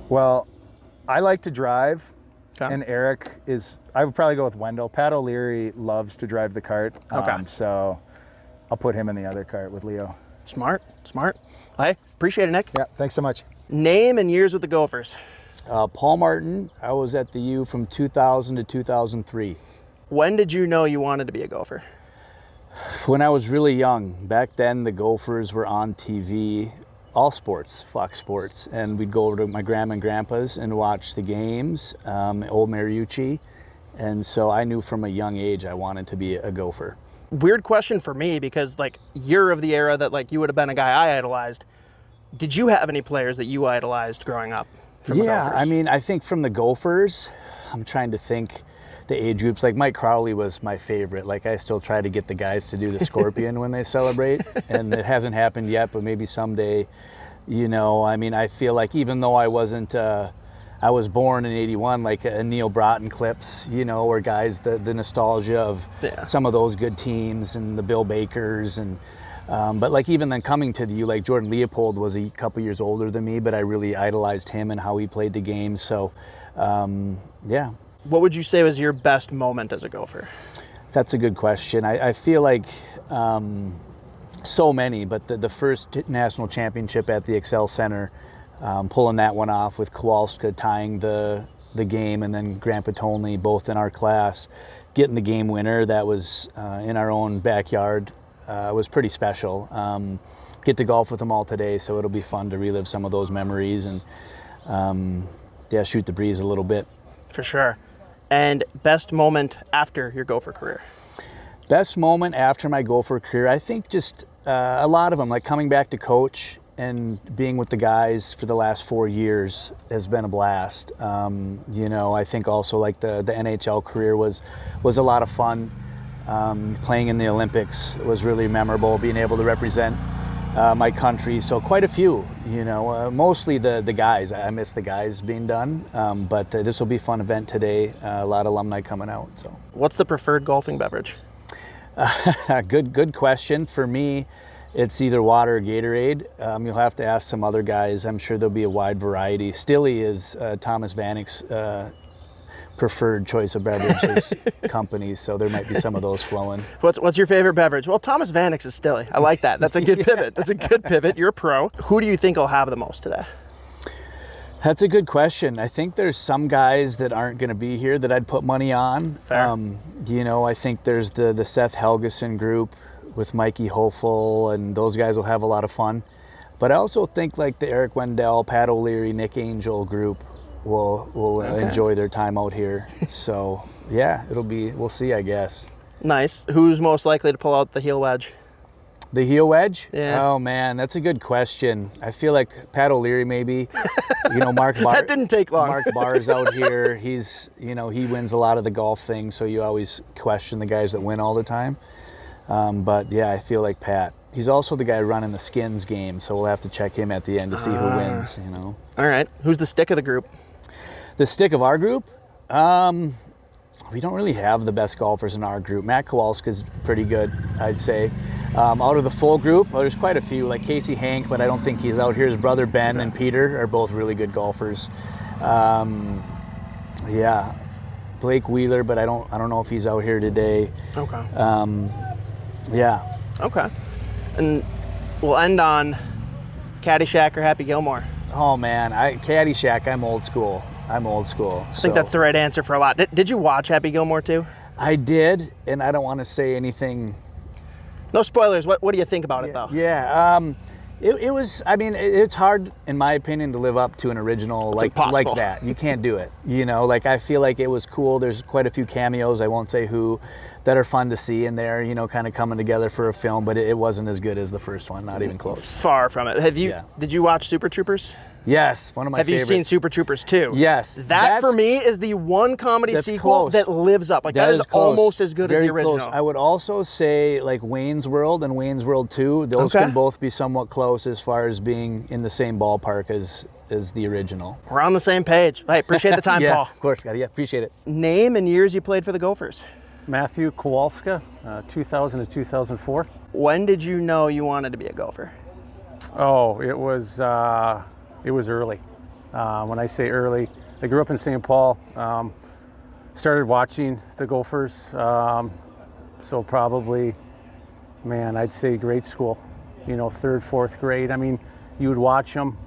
Well, I like to drive, and Eric I would probably go with Wendell. Pat O'Leary loves to drive the cart, so I'll put him in the other cart with Leo. Smart. I appreciate it, Nick. Yeah, thanks so much. Name and years with the Gophers. Paul Martin. I was at the U from 2000 to 2003. When did you know you wanted to be a Gopher? When I was really young. Back then, the Gophers were on TV, all sports, Fox Sports, and we'd go over to my grandma and grandpa's and watch the games, old Mariucci, and so I knew from a young age I wanted to be a Gopher. Weird question for me, because like you're of the era that like you would have been a guy I idolized. Did you have any players that you idolized growing up? Yeah, I mean, I think from the Gophers, I'm trying to think the age groups, like Mike Crowley was my favorite. Like I still try to get the guys to do the scorpion when they celebrate, and it hasn't happened yet, but maybe someday, you know. I mean, I feel like even though I wasn't, I was born in '81, like Neil Broughton clips, you know, or guys, the nostalgia of some of those good teams and the Bill Bakers and But like even then coming to the U, like Jordan Leopold was a couple years older than me, but I really idolized him and how he played the game. So, yeah. What would you say was your best moment as a Gopher? That's a good question. I feel like so many, but the first national championship at the Excel Center, pulling that one off with Kowalska tying the game, and then Grandpa Tonley both in our class getting the game winner. That was in our own backyard. Was pretty special. Get to golf with them all today, so it'll be fun to relive some of those memories and yeah, shoot the breeze a little bit. For sure. And best moment after your Gopher career? Best moment after my Gopher career, I think just a lot of them, like coming back to coach and being with the guys for the last 4 years has been a blast. You know, I think also like the NHL career was a lot of fun. Playing in the Olympics was really memorable, being able to represent my country. So quite a few, you know, mostly the guys. I miss the guys being done, but this will be a fun event today. A lot of alumni coming out. So, what's the preferred golfing beverage? Good question. For me, it's either water or Gatorade. You'll have to ask some other guys. I'm sure there'll be a wide variety. Stilly is Thomas Vanek's preferred choice of beverages companies, so there might be some of those flowing. What's your favorite beverage? Well, Thomas Vanek's is Stilly. I like that. That's a good pivot. That's a good pivot. You're a pro. Who do you think will have the most today? That's a good question. I think there's some guys that aren't going to be here that I'd put money on. Fair. You know, I think there's the Seth Helgeson group with Mikey Hofel, and those guys will have a lot of fun. But I also think like the Eric Wendell, Pat O'Leary, Nick Angell group will enjoy their time out here. So yeah, we'll see, I guess. Nice. Who's most likely to pull out the heel wedge? The heel wedge? Yeah. Oh man, that's a good question. I feel like Pat O'Leary maybe. You know, Mark Barr. That didn't take long. Mark Barr's out here. He's, you know, he wins a lot of the golf things, so you always question the guys that win all the time. But yeah, I feel like Pat. He's also the guy running the skins game, so we'll have to check him at the end to see who wins, you know. All right. Who's the stick of the group? The stick of our group? We don't really have the best golfers in our group. Matt Kowalska's pretty good, I'd say. Out of the full group, there's quite a few, like Casey Hank, but I don't think he's out here. His brother Ben and Peter are both really good golfers. Yeah, Blake Wheeler, but I don't know if he's out here today. Okay. Yeah. Okay. And we'll end on Caddyshack or Happy Gilmore. Oh man, Caddyshack. I'm old school. I think that's the right answer for a lot. Did you watch Happy Gilmore too? I did, and I don't want to say anything. No spoilers. What do you think about it though? Yeah. It was. I mean, it's hard, in my opinion, to live up to an original like that. You can't do it. You know, like I feel like it was cool. There's quite a few cameos. I won't say who, that are fun to see in there. You know, kind of coming together for a film, but it wasn't as good as the first one. Not even close. Far from it. Did you watch Super Troopers? Yes, one of my favorites. Have you seen Super Troopers 2? Yes. That for me is the one comedy sequel that lives up. Like that is almost as good as the original. Close. I would also say like Wayne's World and Wayne's World 2. Those can both be somewhat close as far as being in the same ballpark as the original. We're on the same page. Hey, appreciate the time, yeah, Paul. Of course, yeah, appreciate it. Name and years you played for the Gophers. Matthew Kowalska, 2000 to 2004. When did you know you wanted to be a Gopher? Oh, it was early. When I say early, I grew up in St. Paul, started watching the Gophers, so probably, man, I'd say grade school, you know, 3rd, 4th grade. I mean, you would watch them,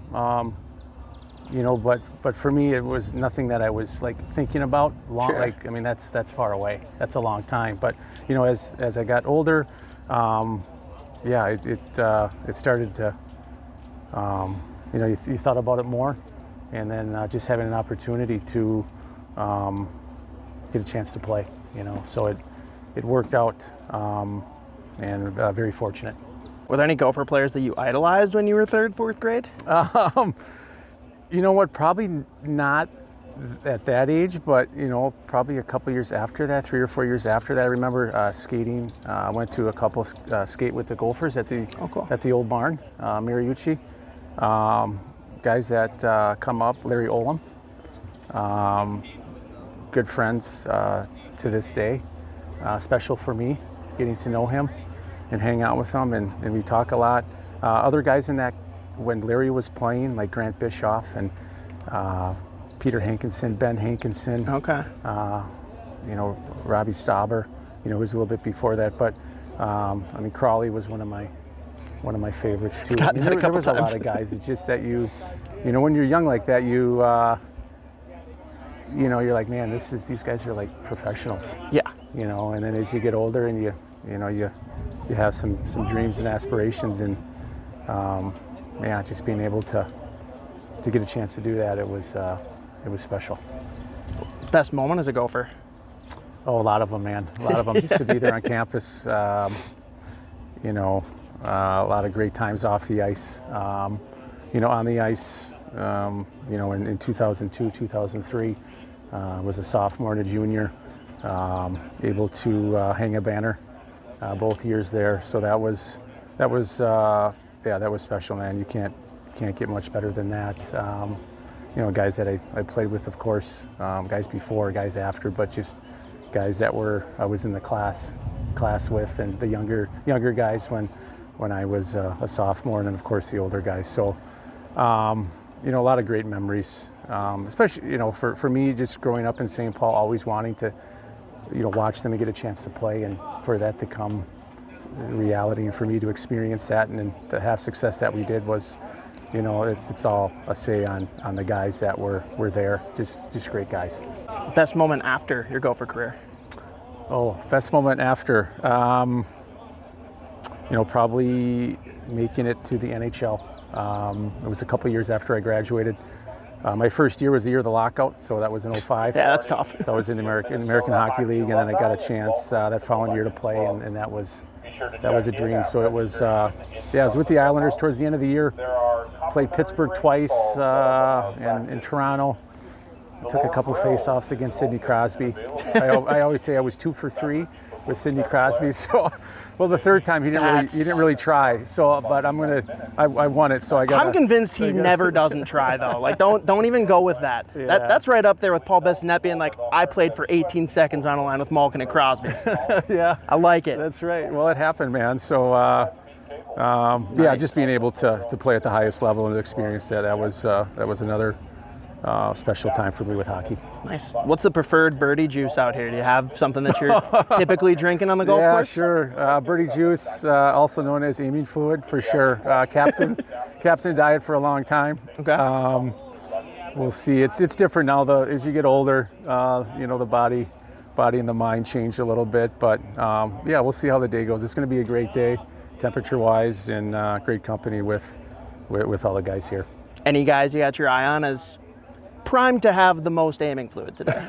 you know, but for me, it was nothing that I was like thinking about. Sure. Like, I mean, that's far away. That's a long time. But, you know, as I got older, yeah, it started to, you know, you thought about it more, and then just having an opportunity to get a chance to play, you know, so it worked out, and very fortunate. Were there any Gopher players that you idolized when you were 3rd, 4th grade? You know what, probably not at that age, but, you know, probably a couple years after that, 3 or 4 years after that. I remember skating. I went to a couple skate with the Gophers at the old barn, Mariucci. Guys that come up, Larry Olam, good friends to this day. Special for me, getting to know him. hang out with them, and we talk a lot. Other guys in that, when Larry was playing, like Grant Bischoff and Peter Hankinson, Ben Hankinson. Okay. You know, Robbie Stauber, you know, who's a little bit before that, but I mean, Crawley was one of my favorites too. Gotten that a couple there was times. a lot of guys. It's just that you know, when you're young like that, you know, you're like, man, these guys are like professionals. Yeah. You know, and then as you get older and you know, you have some dreams and aspirations, and yeah, just being able to get a chance to do that, it was special. Best moment as a Gopher? Oh, a lot of them, man. A lot of them. Just to be there on campus, you know, a lot of great times off the ice. You know, on the ice, you know, in 2002, 2003, was a sophomore and a junior, able to hang a banner both years there. So that was yeah, that was special, man. You can't get much better than that. You know, guys that I played with, of course, guys before, guys after, but just guys that I was in the class with, and the younger guys when I was a sophomore, and then of course the older guys. So you know, a lot of great memories, especially, you know, for me, just growing up in St. Paul, always wanting to, you know, watch them and get a chance to play, and for that to come reality, and for me to experience that and to have success that we did was, you know, it's all a say on the guys that were there. Just great guys. Best moment after your Gopher career? Oh, best moment after, you know, probably making it to the NHL. It was a couple years after I graduated. My first year was the year of the lockout, so that was in 05. Yeah, that's tough. So I was in the American Hockey League, and then I got a chance that following year to play, and that was a dream. So it was, yeah, I was with the Islanders towards the end of the year. Played Pittsburgh twice, and in Toronto. Took a couple face-offs against Sidney Crosby. I always say I was 2 for 3 with Sidney Crosby. So, well, the third time he didn't really try. So, but I won it. So I got. I'm convinced he never doesn't try though. Like, don't even go with that. Yeah. That's right up there with Paul Bissonnette being like, I played for 18 seconds on a line with Malkin and Crosby. Yeah, I like it. that's right. Well, it happened, man. So, yeah, just being able to play at the highest level and experience that was another special time for me with hockey. Nice. What's the preferred birdie juice out here? Do you have something that you're typically drinking on the golf course? Yeah, sure. Birdie juice, also known as aiming fluid, for sure. Captain diet for a long time. Okay. We'll see. It's different now. As you get older, you know, the body and the mind change a little bit. But yeah, we'll see how the day goes. It's going to be a great day, temperature-wise, and great company with all the guys here. Any guys you got your eye on as primed to have the most aiming fluid today?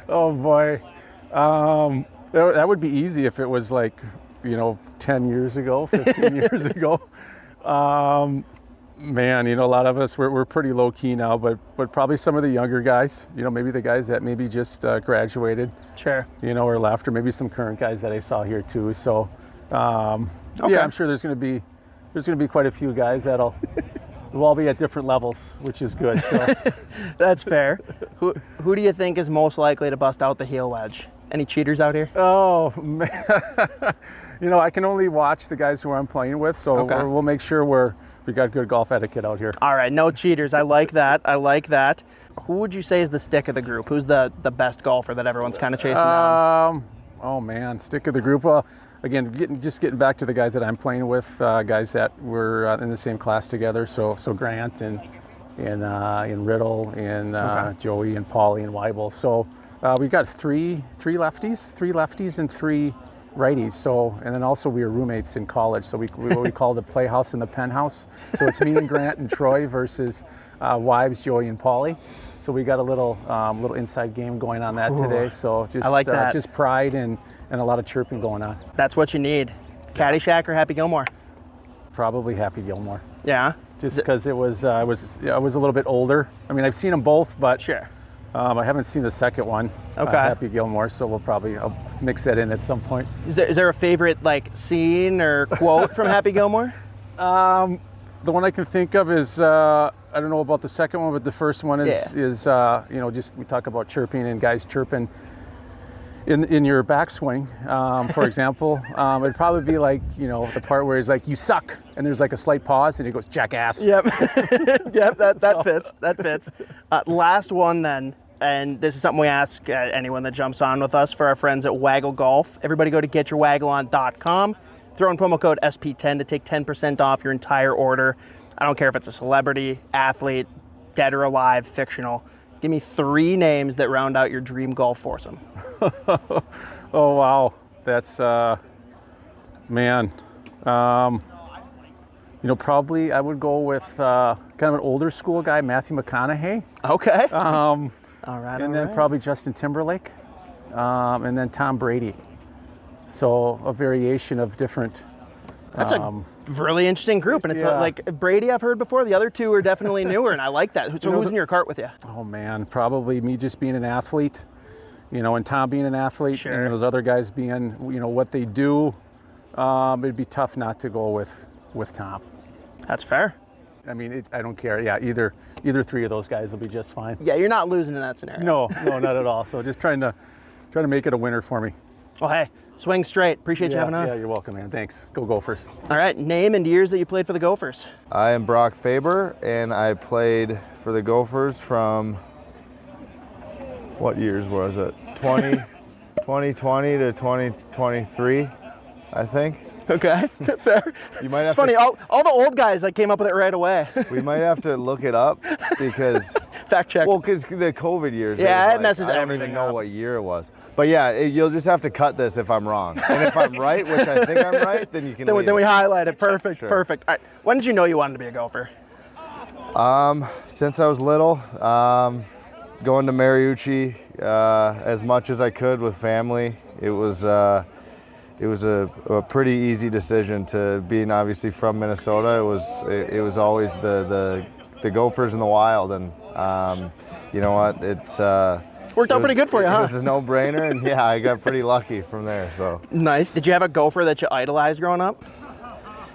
Oh boy, that would be easy if it was like, you know, 10 years ago, 15 years ago. Man, you know, a lot of us we're pretty low key now, but probably some of the younger guys, you know, maybe the guys that maybe just graduated, Sure. you know, or left, or maybe some current guys that I saw here too. So Okay. yeah, I'm sure there's gonna be quite a few guys that'll. We'll all be at different levels, which is good. So. That's fair. Who do you think is most likely to bust out the heel wedge? Any cheaters out here? Oh, man. You know, I can only watch the guys who I'm playing with, so Okay. we'll make sure we got good golf etiquette out here. All right, no cheaters. I like that. Who would you say is the stick of the group? Who's the best golfer that everyone's kind of chasing down? Oh man, stick of the group. Well, again, getting back to the guys that I'm playing with, guys that were in the same class together. So Grant and Riddle and Okay. Joey and Paulie and Weibel. So we've got three lefties and 3 righties. So, and then also we were roommates in college. So we what we call the playhouse and the penthouse. So it's me and Grant and Troy versus Wives, Joey and Paulie. So we got a little inside game going on that today. So just I like that. Just pride and a lot of chirping going on. That's what you need. Caddyshack or Happy Gilmore? Probably Happy Gilmore, Yeah. just because I was a little bit older. I mean, I've seen them both, but Sure. I haven't seen the second one. Okay. Happy Gilmore. So I'll mix that in at some point. Is there a favorite like scene or quote from Happy Gilmore? The one I can think of is I don't know about the second one, but the first one is you know, just we talk about chirping and guys chirping in your backswing, for example, it'd probably be like, the part where he's like, you suck, and there's like a slight pause, and he goes, jackass. Yep. Yep, that fits. That fits. Last one then, and this is something we ask anyone that jumps on with us for our friends at Waggle Golf. Everybody go to getyourwaggleon.com, throw in promo code SP10 to take 10% off your entire order. I don't care if it's a celebrity, athlete, dead or alive, fictional. Give me 3 names that round out your dream golf foursome. Oh, wow. That's, man. Probably I would go with kind of an older school guy, Matthew McConaughey. Okay. All right. And then probably Justin Timberlake. And then Tom Brady. So a variation of different. That's a really interesting group. And it's like Brady I've heard before. The other 2 are definitely newer, and I like that. So who's in your cart with you? Oh, man. Probably me just being an athlete, and Tom being an athlete. Sure. And those other guys being, what they do. It'd be tough not to go with Tom. That's fair. I mean, I don't care. Yeah, either 3 of those guys will be just fine. Yeah, you're not losing in that scenario. No, not at all. So just trying to make it a winner for me. Well, hey, swing straight. Appreciate you having on. Yeah, you're welcome, man. Thanks. Go Gophers. All right, name and years that you played for the Gophers. I am Brock Faber, and I played for the Gophers from, what years was it? 2020 to 2023, I think. Okay, fair. You might have It's funny, all the old guys, I came up with it right away. We might have to look it up because, Fact check. well, because the COVID years. Yeah, it messes I don't everything even know up. what year it was. But yeah, you'll just have to cut this if I'm wrong. And if I'm right, which I think I'm right, then you can leave then we it. highlight it. Perfect, Sure. perfect. All right, when did you know you wanted to be a Gopher? Since I was little, going to Mariucci as much as I could with family. It was a pretty easy decision to being obviously from Minnesota. It was always the Gophers in the wild, and you know what? Worked out pretty good for you, huh? It was a no-brainer, and yeah, I got pretty lucky from there. So Nice. Did you have a Gopher that you idolized growing up?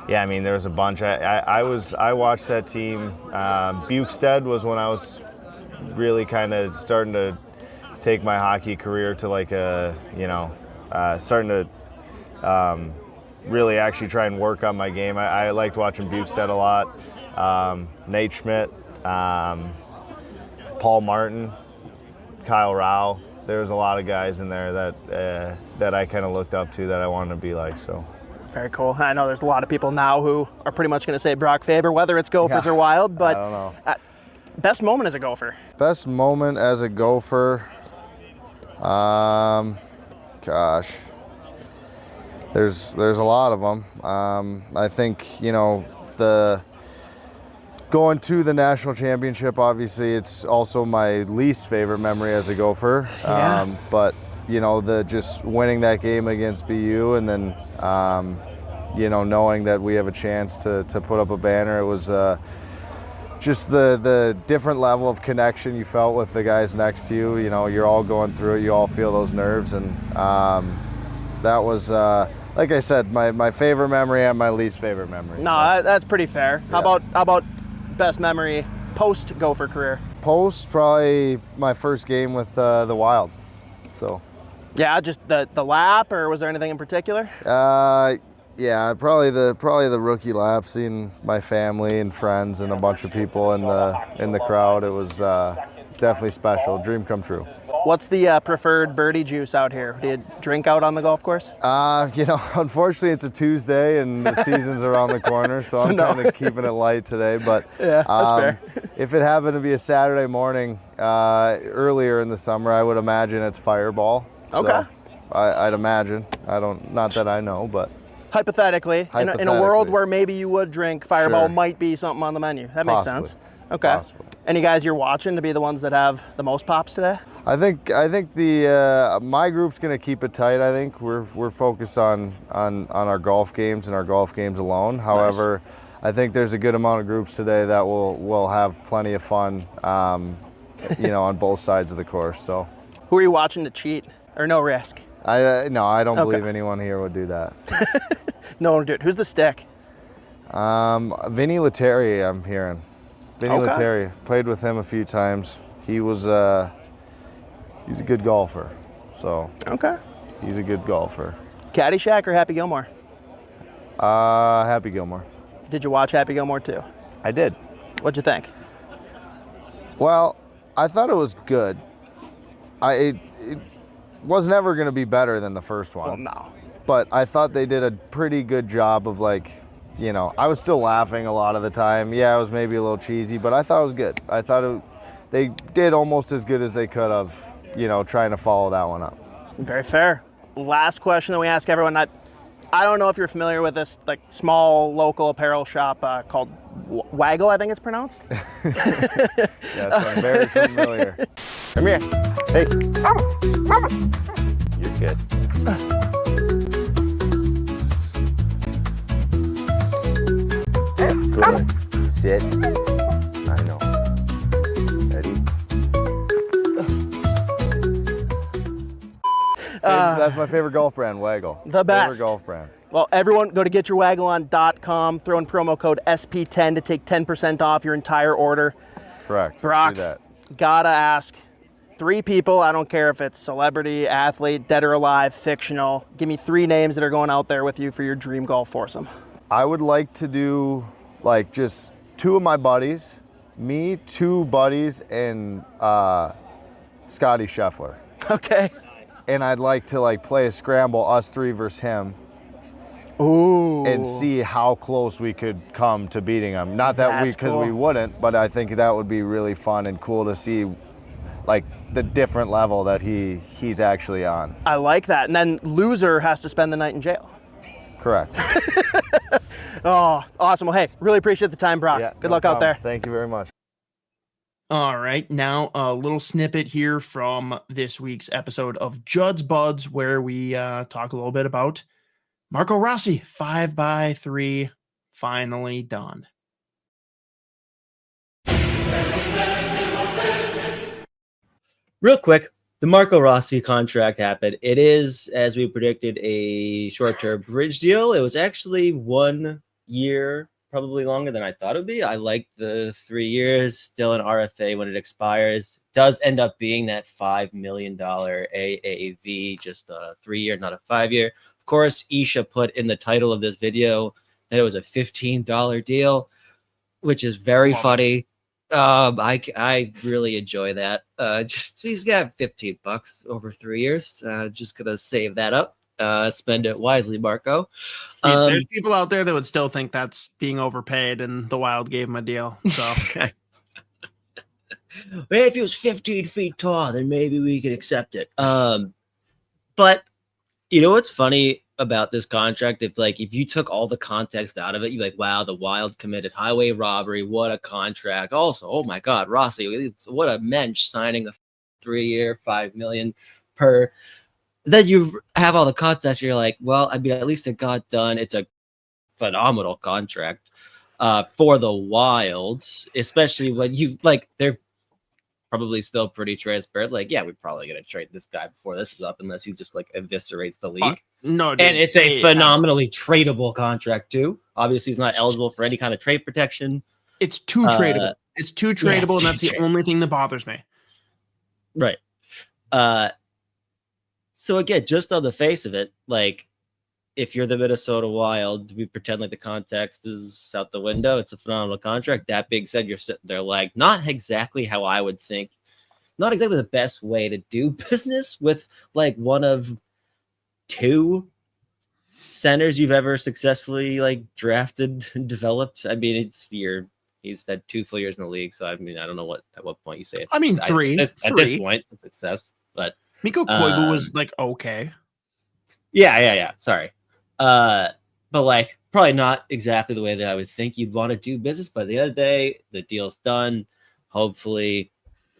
Yeah, I mean, there was a bunch. I watched that team. Bukestead was when I was really kind of starting to take my hockey career to like starting to really actually try and work on my game. I liked watching Bukestead a lot. Nate Schmidt, Paul Martin, Kyle Rao. There was a lot of guys in there that I kind of looked up to that I wanted to be like. So. Very cool. I know there's a lot of people now who are pretty much going to say Brock Faber, whether it's Gophers or Wild, but I don't know. Best moment as a Gopher? Best moment as a Gopher, gosh, there's a lot of them. I think, the going to the national championship, obviously it's also my least favorite memory as a Gopher. Yeah. But the just winning that game against BU, and then knowing that we have a chance to put up a banner, it was just the different level of connection you felt with the guys next to you. You're all going through it, you all feel those nerves, and that was like I said, my favorite memory and my least favorite memory. No, that's pretty fair. Yeah. How about best memory post Gopher career? Post, probably my first game with the Wild. So Yeah, just the lap, or was there anything in particular? yeah, probably the rookie lap, seeing my family and friends and a bunch of people in the crowd. It was definitely special. Dream come true. What's the preferred birdie juice out here? Do you drink out on the golf course? Unfortunately it's a Tuesday and the season's around the corner, so I'm no. kind of keeping it light today. But Yeah, that's fair. If it happened to be a Saturday morning earlier in the summer, I would imagine it's Fireball. Okay. So I'd imagine. Not that I know, but Hypothetically, in a world where maybe you would drink, Fireball Sure. might be something on the menu. That makes Possibly. sense. Okay. Possibly. Any guys you're watching to be the ones that have the most pops today? I think the my group's gonna keep it tight. I think we're focused on our golf games and our golf games alone. However, I think there's a good amount of groups today that will have plenty of fun, on both sides of the course. So, Who are you watching to cheat or no risk? I don't Okay. believe anyone here would do that. No one would do it. Who's the stick? Vinny Lettieri, I'm hearing. Vinny Okay. Lettieri. Played with him a few times. He was he's a good golfer. So Okay. he's a good golfer. Caddyshack or Happy Gilmore? Happy Gilmore. Did you watch Happy Gilmore too? I did. What'd you think? Well, I thought it was good. It was never going to be better than the first one. Well, no. But I thought they did a pretty good job of, like, you know, I was still laughing a lot of the time. Yeah, it was maybe a little cheesy, but I thought it was good. I thought they did almost as good as they could have, you know, trying to follow that one up. Very fair. Last question that we ask everyone. I don't know if you're familiar with this like small local apparel shop called Waggle, I think it's pronounced. Yes, I'm very familiar. Come here. Hey. You're good. Good. Sit. I know. Ready? That's my favorite golf brand, Waggle. The best. Favorite golf brand. Well, everyone go to getyourwaggleon.com, throw in promo code SP10 to take 10% off your entire order. Correct. Brock, Do that. gotta ask, 3 people, I don't care if it's celebrity, athlete, dead or alive, fictional, give me 3 names that are going out there with you for your dream golf foursome. I would like to do like just 2 of my buddies, me, 2 buddies, and Scotty Scheffler. Okay. And I'd like to like play a scramble, us 3 versus him. Ooh. And see how close we could come to beating him. Not that That's because cool. we wouldn't, but I think that would be really fun and cool to see like the different level that he's actually on. I like that. And then loser has to spend the night in jail. Correct. Oh, awesome. Well, hey, really appreciate the time, Brock. Yeah, Good no luck out problem. there. Thank you very much. All right, now a little snippet here from this week's episode of Judd's Buds, where we talk a little bit about Marco Rossi, 5x3, finally done. Real quick, the Marco Rossi contract happened. It is, as we predicted, a short-term bridge deal. It was actually 1 year, probably longer than I thought it would be. I like the 3 years, still an RFA when it expires. Does end up being that $5 million AAV, just a 3-year, not a 5-year. Of course, Isha put in the title of this video that it was a $15 deal, which is very funny. I really enjoy that. Just he's got $15 over 3 years. Just gonna save that up. Spend it wisely, Marco. There's people out there that would still think that's being overpaid, and the Wild gave him a deal. So, if he was 15 feet tall, then maybe we could accept it. But you know what's funny about this contract? If you took all the context out of it, you're like, wow, the Wild committed highway robbery. What a contract. Also, oh my God, Rossi, what a mensch signing a 3-year, $5 million per. Then you have all the context. You're like, well, I mean, at least it got done. It's a phenomenal contract for the Wilds, especially when you like, they're probably still pretty transparent. Like, yeah, we're probably going to trade this guy before this is up, unless he just like eviscerates the league. no, dude, and it's a phenomenally tradable contract too. Obviously, he's not eligible for any kind of trade protection. It's too tradable. It's too tradable, yeah, and that's the only thing that bothers me. Right. So again, just on the face of it, like, if you're the Minnesota Wild, we pretend like the context is out the window. It's a phenomenal contract. That being said, you're sitting there like, not exactly how I would think, not exactly the best way to do business with like one of 2 centers you've ever successfully like drafted and developed. I mean, he's had 2 full years in the league, so I mean, I don't know at what point you say it's. I mean, 3 at this point, it's success. But Mikko Koivu was like okay. Yeah. Sorry. But like probably not exactly the way that I would think you'd want to do business. But at the end of the day, the deal's done. Hopefully,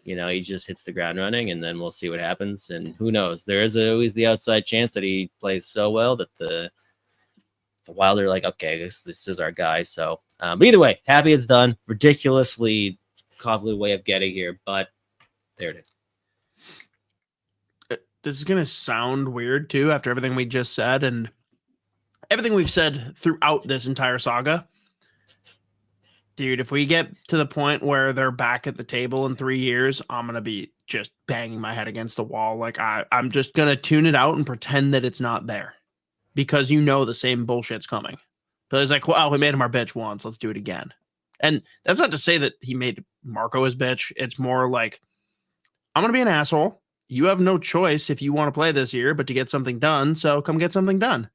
he just hits the ground running, and then we'll see what happens. And who knows? There is always the outside chance that he plays so well that the Wild are like, okay, this is our guy. So, but either way, happy it's done. Ridiculously convoluted way of getting here, but there it is. This is going to sound weird too after everything we just said and everything we've said throughout this entire saga. Dude, if we get to the point where they're back at the table in 3 years, I'm going to be just banging my head against the wall. Like I'm just going to tune it out and pretend that it's not there because the same bullshit's coming. But it's like, well, we made him our bitch once. Let's do it again. And that's not to say that he made Marco his bitch. It's more like, I'm going to be an asshole. You have no choice if you want to play this year, but to get something done. So come get something done.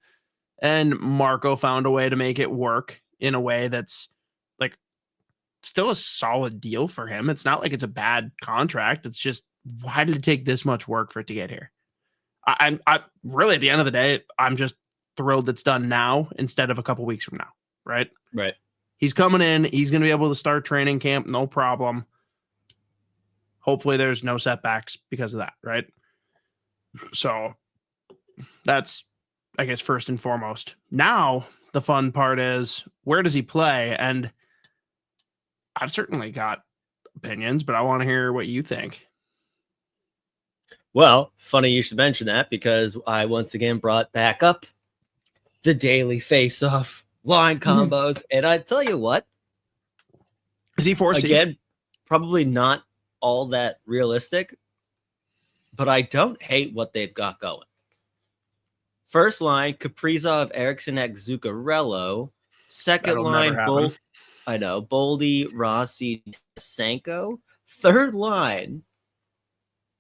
And Marco found a way to make it work in a way that's like still a solid deal for him. It's not like it's a bad contract. It's just, why did it take this much work for it to get here? I really, at the end of the day, I'm just thrilled it's done now instead of a couple weeks from now. Right. Right. He's coming in. He's going to be able to start training camp. No problem. Hopefully there's no setbacks because of that. Right. So that's, I guess, first and foremost. Now, the fun part is, where does he play? And I've certainly got opinions, but I want to hear what you think. Well, funny you should mention that because I once again brought back up the daily face-off line combos. And I tell you what. Is he 4C? Again, probably not all that realistic, but I don't hate what they've got going. First line, Kaprizov, Eriksson, Zuccarello. Second That'll line, never happen. Boldy, Rossi, Senko. Third line,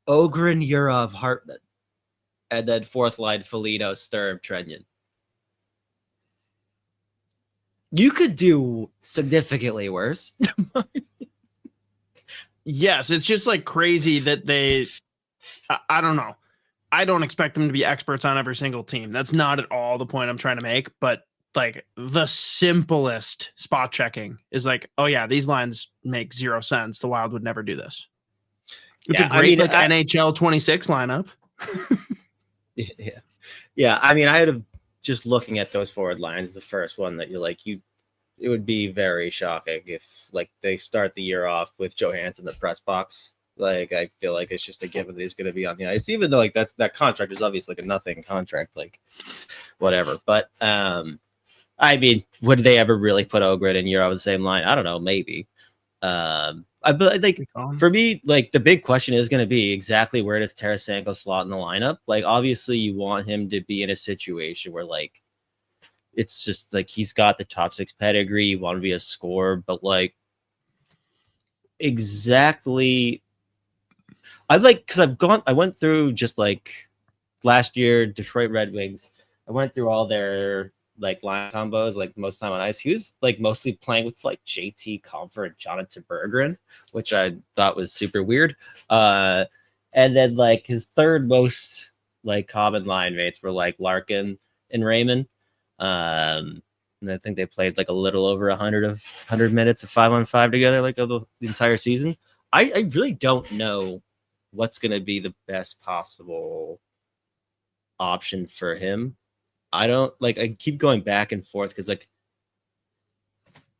Ogren, Yurov, Hartman. And then fourth line, Foligno, Sturm, Trenyan. You could do significantly worse. Yes, it's just like crazy that they, I don't know. I don't expect them to be experts on every single team. That's not at all the point I'm trying to make. But like the simplest spot checking is like, oh yeah, these lines make 0 sense. The Wild would never do this. It's a great NHL 26 lineup. Yeah. I mean, I would have just looking at those forward lines, the first one that you're like, it would be very shocking if like they start the year off with Johansson in the press box. Like, I feel like it's just a given that he's going to be on the ice, even though like that contract is obviously like a nothing contract, like whatever. But I mean, would they ever really put Ogren and Euro on the same line? I don't know, maybe. But like for me, like the big question is going to be exactly where does Tarasenko slot in the lineup? Like, obviously, you want him to be in a situation where like it's just like he's got the top 6 pedigree. You want to be a scorer, but like exactly. I went through just like last year, Detroit Red Wings. I went through all their like line combos, like most time on ice. He was like mostly playing with like JT Compher and Jonathan Berggren, which I thought was super weird. And then like his third most like common line mates were like Larkin and Raymond. And I think they played like a little over 100 minutes of 5-on-5 together, like of the entire season. I really don't know what's going to be the best possible option for him. I keep going back and forth because like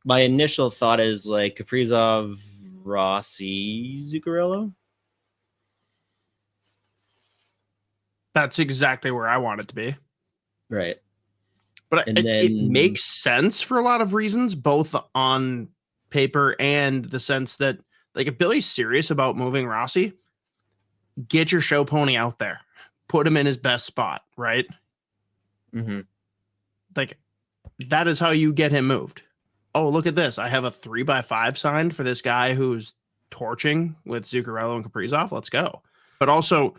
my initial thought is like Kaprizov, Rossi, Zuccarello. That's exactly where I want it to be. Right. But it makes sense for a lot of reasons, both on paper and the sense that like if Billy's serious about moving Rossi, get your show pony out there, put him in his best spot, right? Mm-hmm. Like that is how you get him moved. Oh, look at this. I have a 3x5 signed for this guy who's torching with Zuccarello and Kaprizov. Let's go. But also,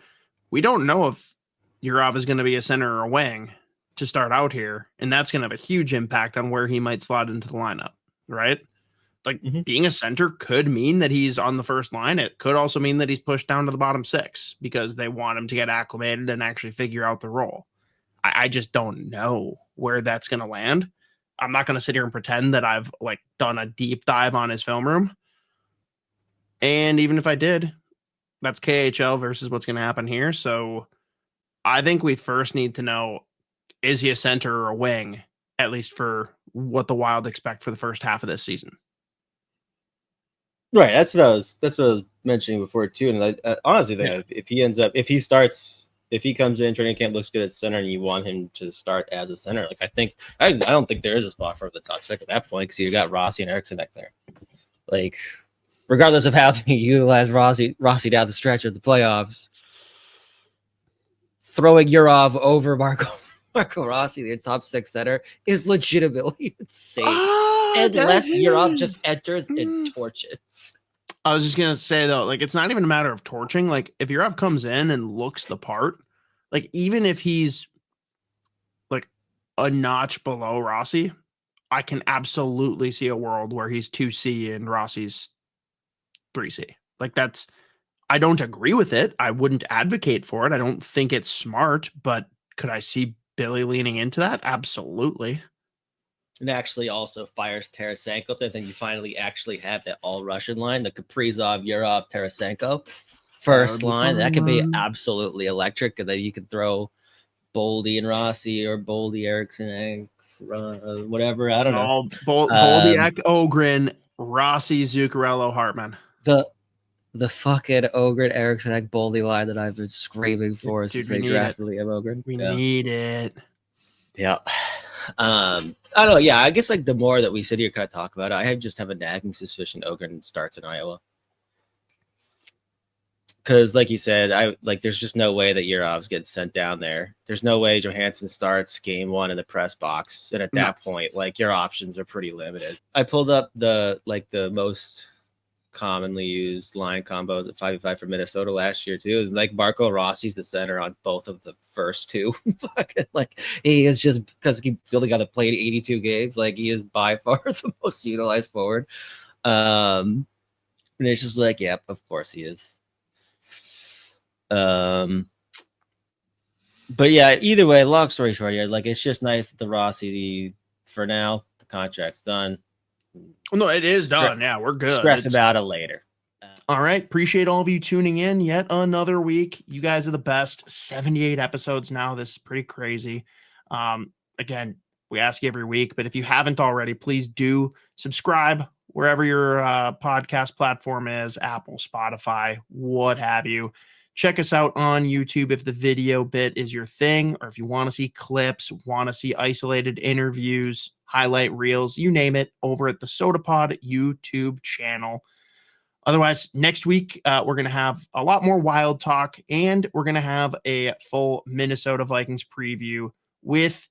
we don't know if Yurov is going to be a center or a wing to start out here, and that's going to have a huge impact on where he might slot into the lineup, right? Like being a center could mean that he's on the first line. It could also mean that he's pushed down to the bottom 6 because they want him to get acclimated and actually figure out the role. I just don't know where that's going to land. I'm not going to sit here and pretend that I've like done a deep dive on his film room. And even if I did, that's KHL versus what's going to happen here. So I think we first need to know, is he a center or a wing, at least for what the Wild expect for the first half of this season? Right. That's what I was mentioning before too. And I honestly think if he comes in, training camp looks good at center, and you want him to start as a center, like I don't think there is a spot for the top 6 at that point because you got Rossi and Eriksson back there. Like regardless of how they utilize Rossi down the stretch of the playoffs, throwing Yurov over Marco Rossi, their top 6 center, is legitimately insane. Unless Yurov just enters and torches. I was just gonna say though, like it's not even a matter of torching. Like if Yurov comes in and looks the part, like even if he's like a notch below Rossi, I can absolutely see a world where he's 2C and Rossi's 3C. Like that's, I don't agree with it. I wouldn't advocate for it. I don't think it's smart, but could I see Billy leaning into that? Absolutely. And actually also fires Tarasenko. Then you finally actually have that all Russian line, the Kaprizov, Yurov, Tarasenko first line. That could be absolutely electric. And then you could throw Boldy and Rossi or Boldy, Eriksson, whatever. I don't know. Boldiak, Ogren, Rossi, Zuccarello, Hartman. The fucking Ogren, Eriksson, Boldy line that I've been screaming for since they drafted Liam Ogren. We need it. Yeah. I don't know. Yeah, I guess like the more that we sit here kind of talk about it, I just have a nagging suspicion Ogren starts in Iowa. Because, like you said, there's just no way that Yurov's getting sent down there. There's no way Johansson starts game 1 in the press box, and at that point, like your options are pretty limited. I pulled up the most commonly used line combos at 5v5 for Minnesota last year too. Like Marco Rossi's the center on both of the first 2. Like he is just because he's only got to play 82 games. Like he is by far the most utilized forward. And it's just like, yep, of course he is. But yeah, either way, long story short, yeah, like it's just nice that the Rossi, for now, the contract's done. Well, no, it is done. Yeah, we're good. Stress about it later. All right. Appreciate all of you tuning in. Yet another week. You guys are the best. 78 episodes now. This is pretty crazy. Again, we ask you every week, but if you haven't already, please do subscribe wherever your podcast platform is, Apple, Spotify, what have you. Check us out on YouTube if the video bit is your thing, or if you want to see clips, want to see isolated interviews, highlight reels, you name it, over at the SOTA Pod YouTube channel. Otherwise, next week, we're going to have a lot more Wild talk, and we're going to have a full Minnesota Vikings preview with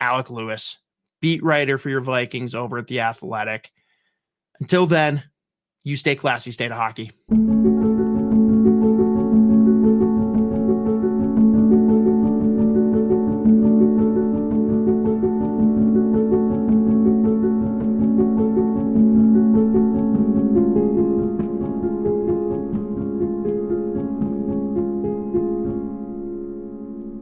Alec Lewis, beat writer for your Vikings over at The Athletic. Until then, you stay classy, stay to hockey.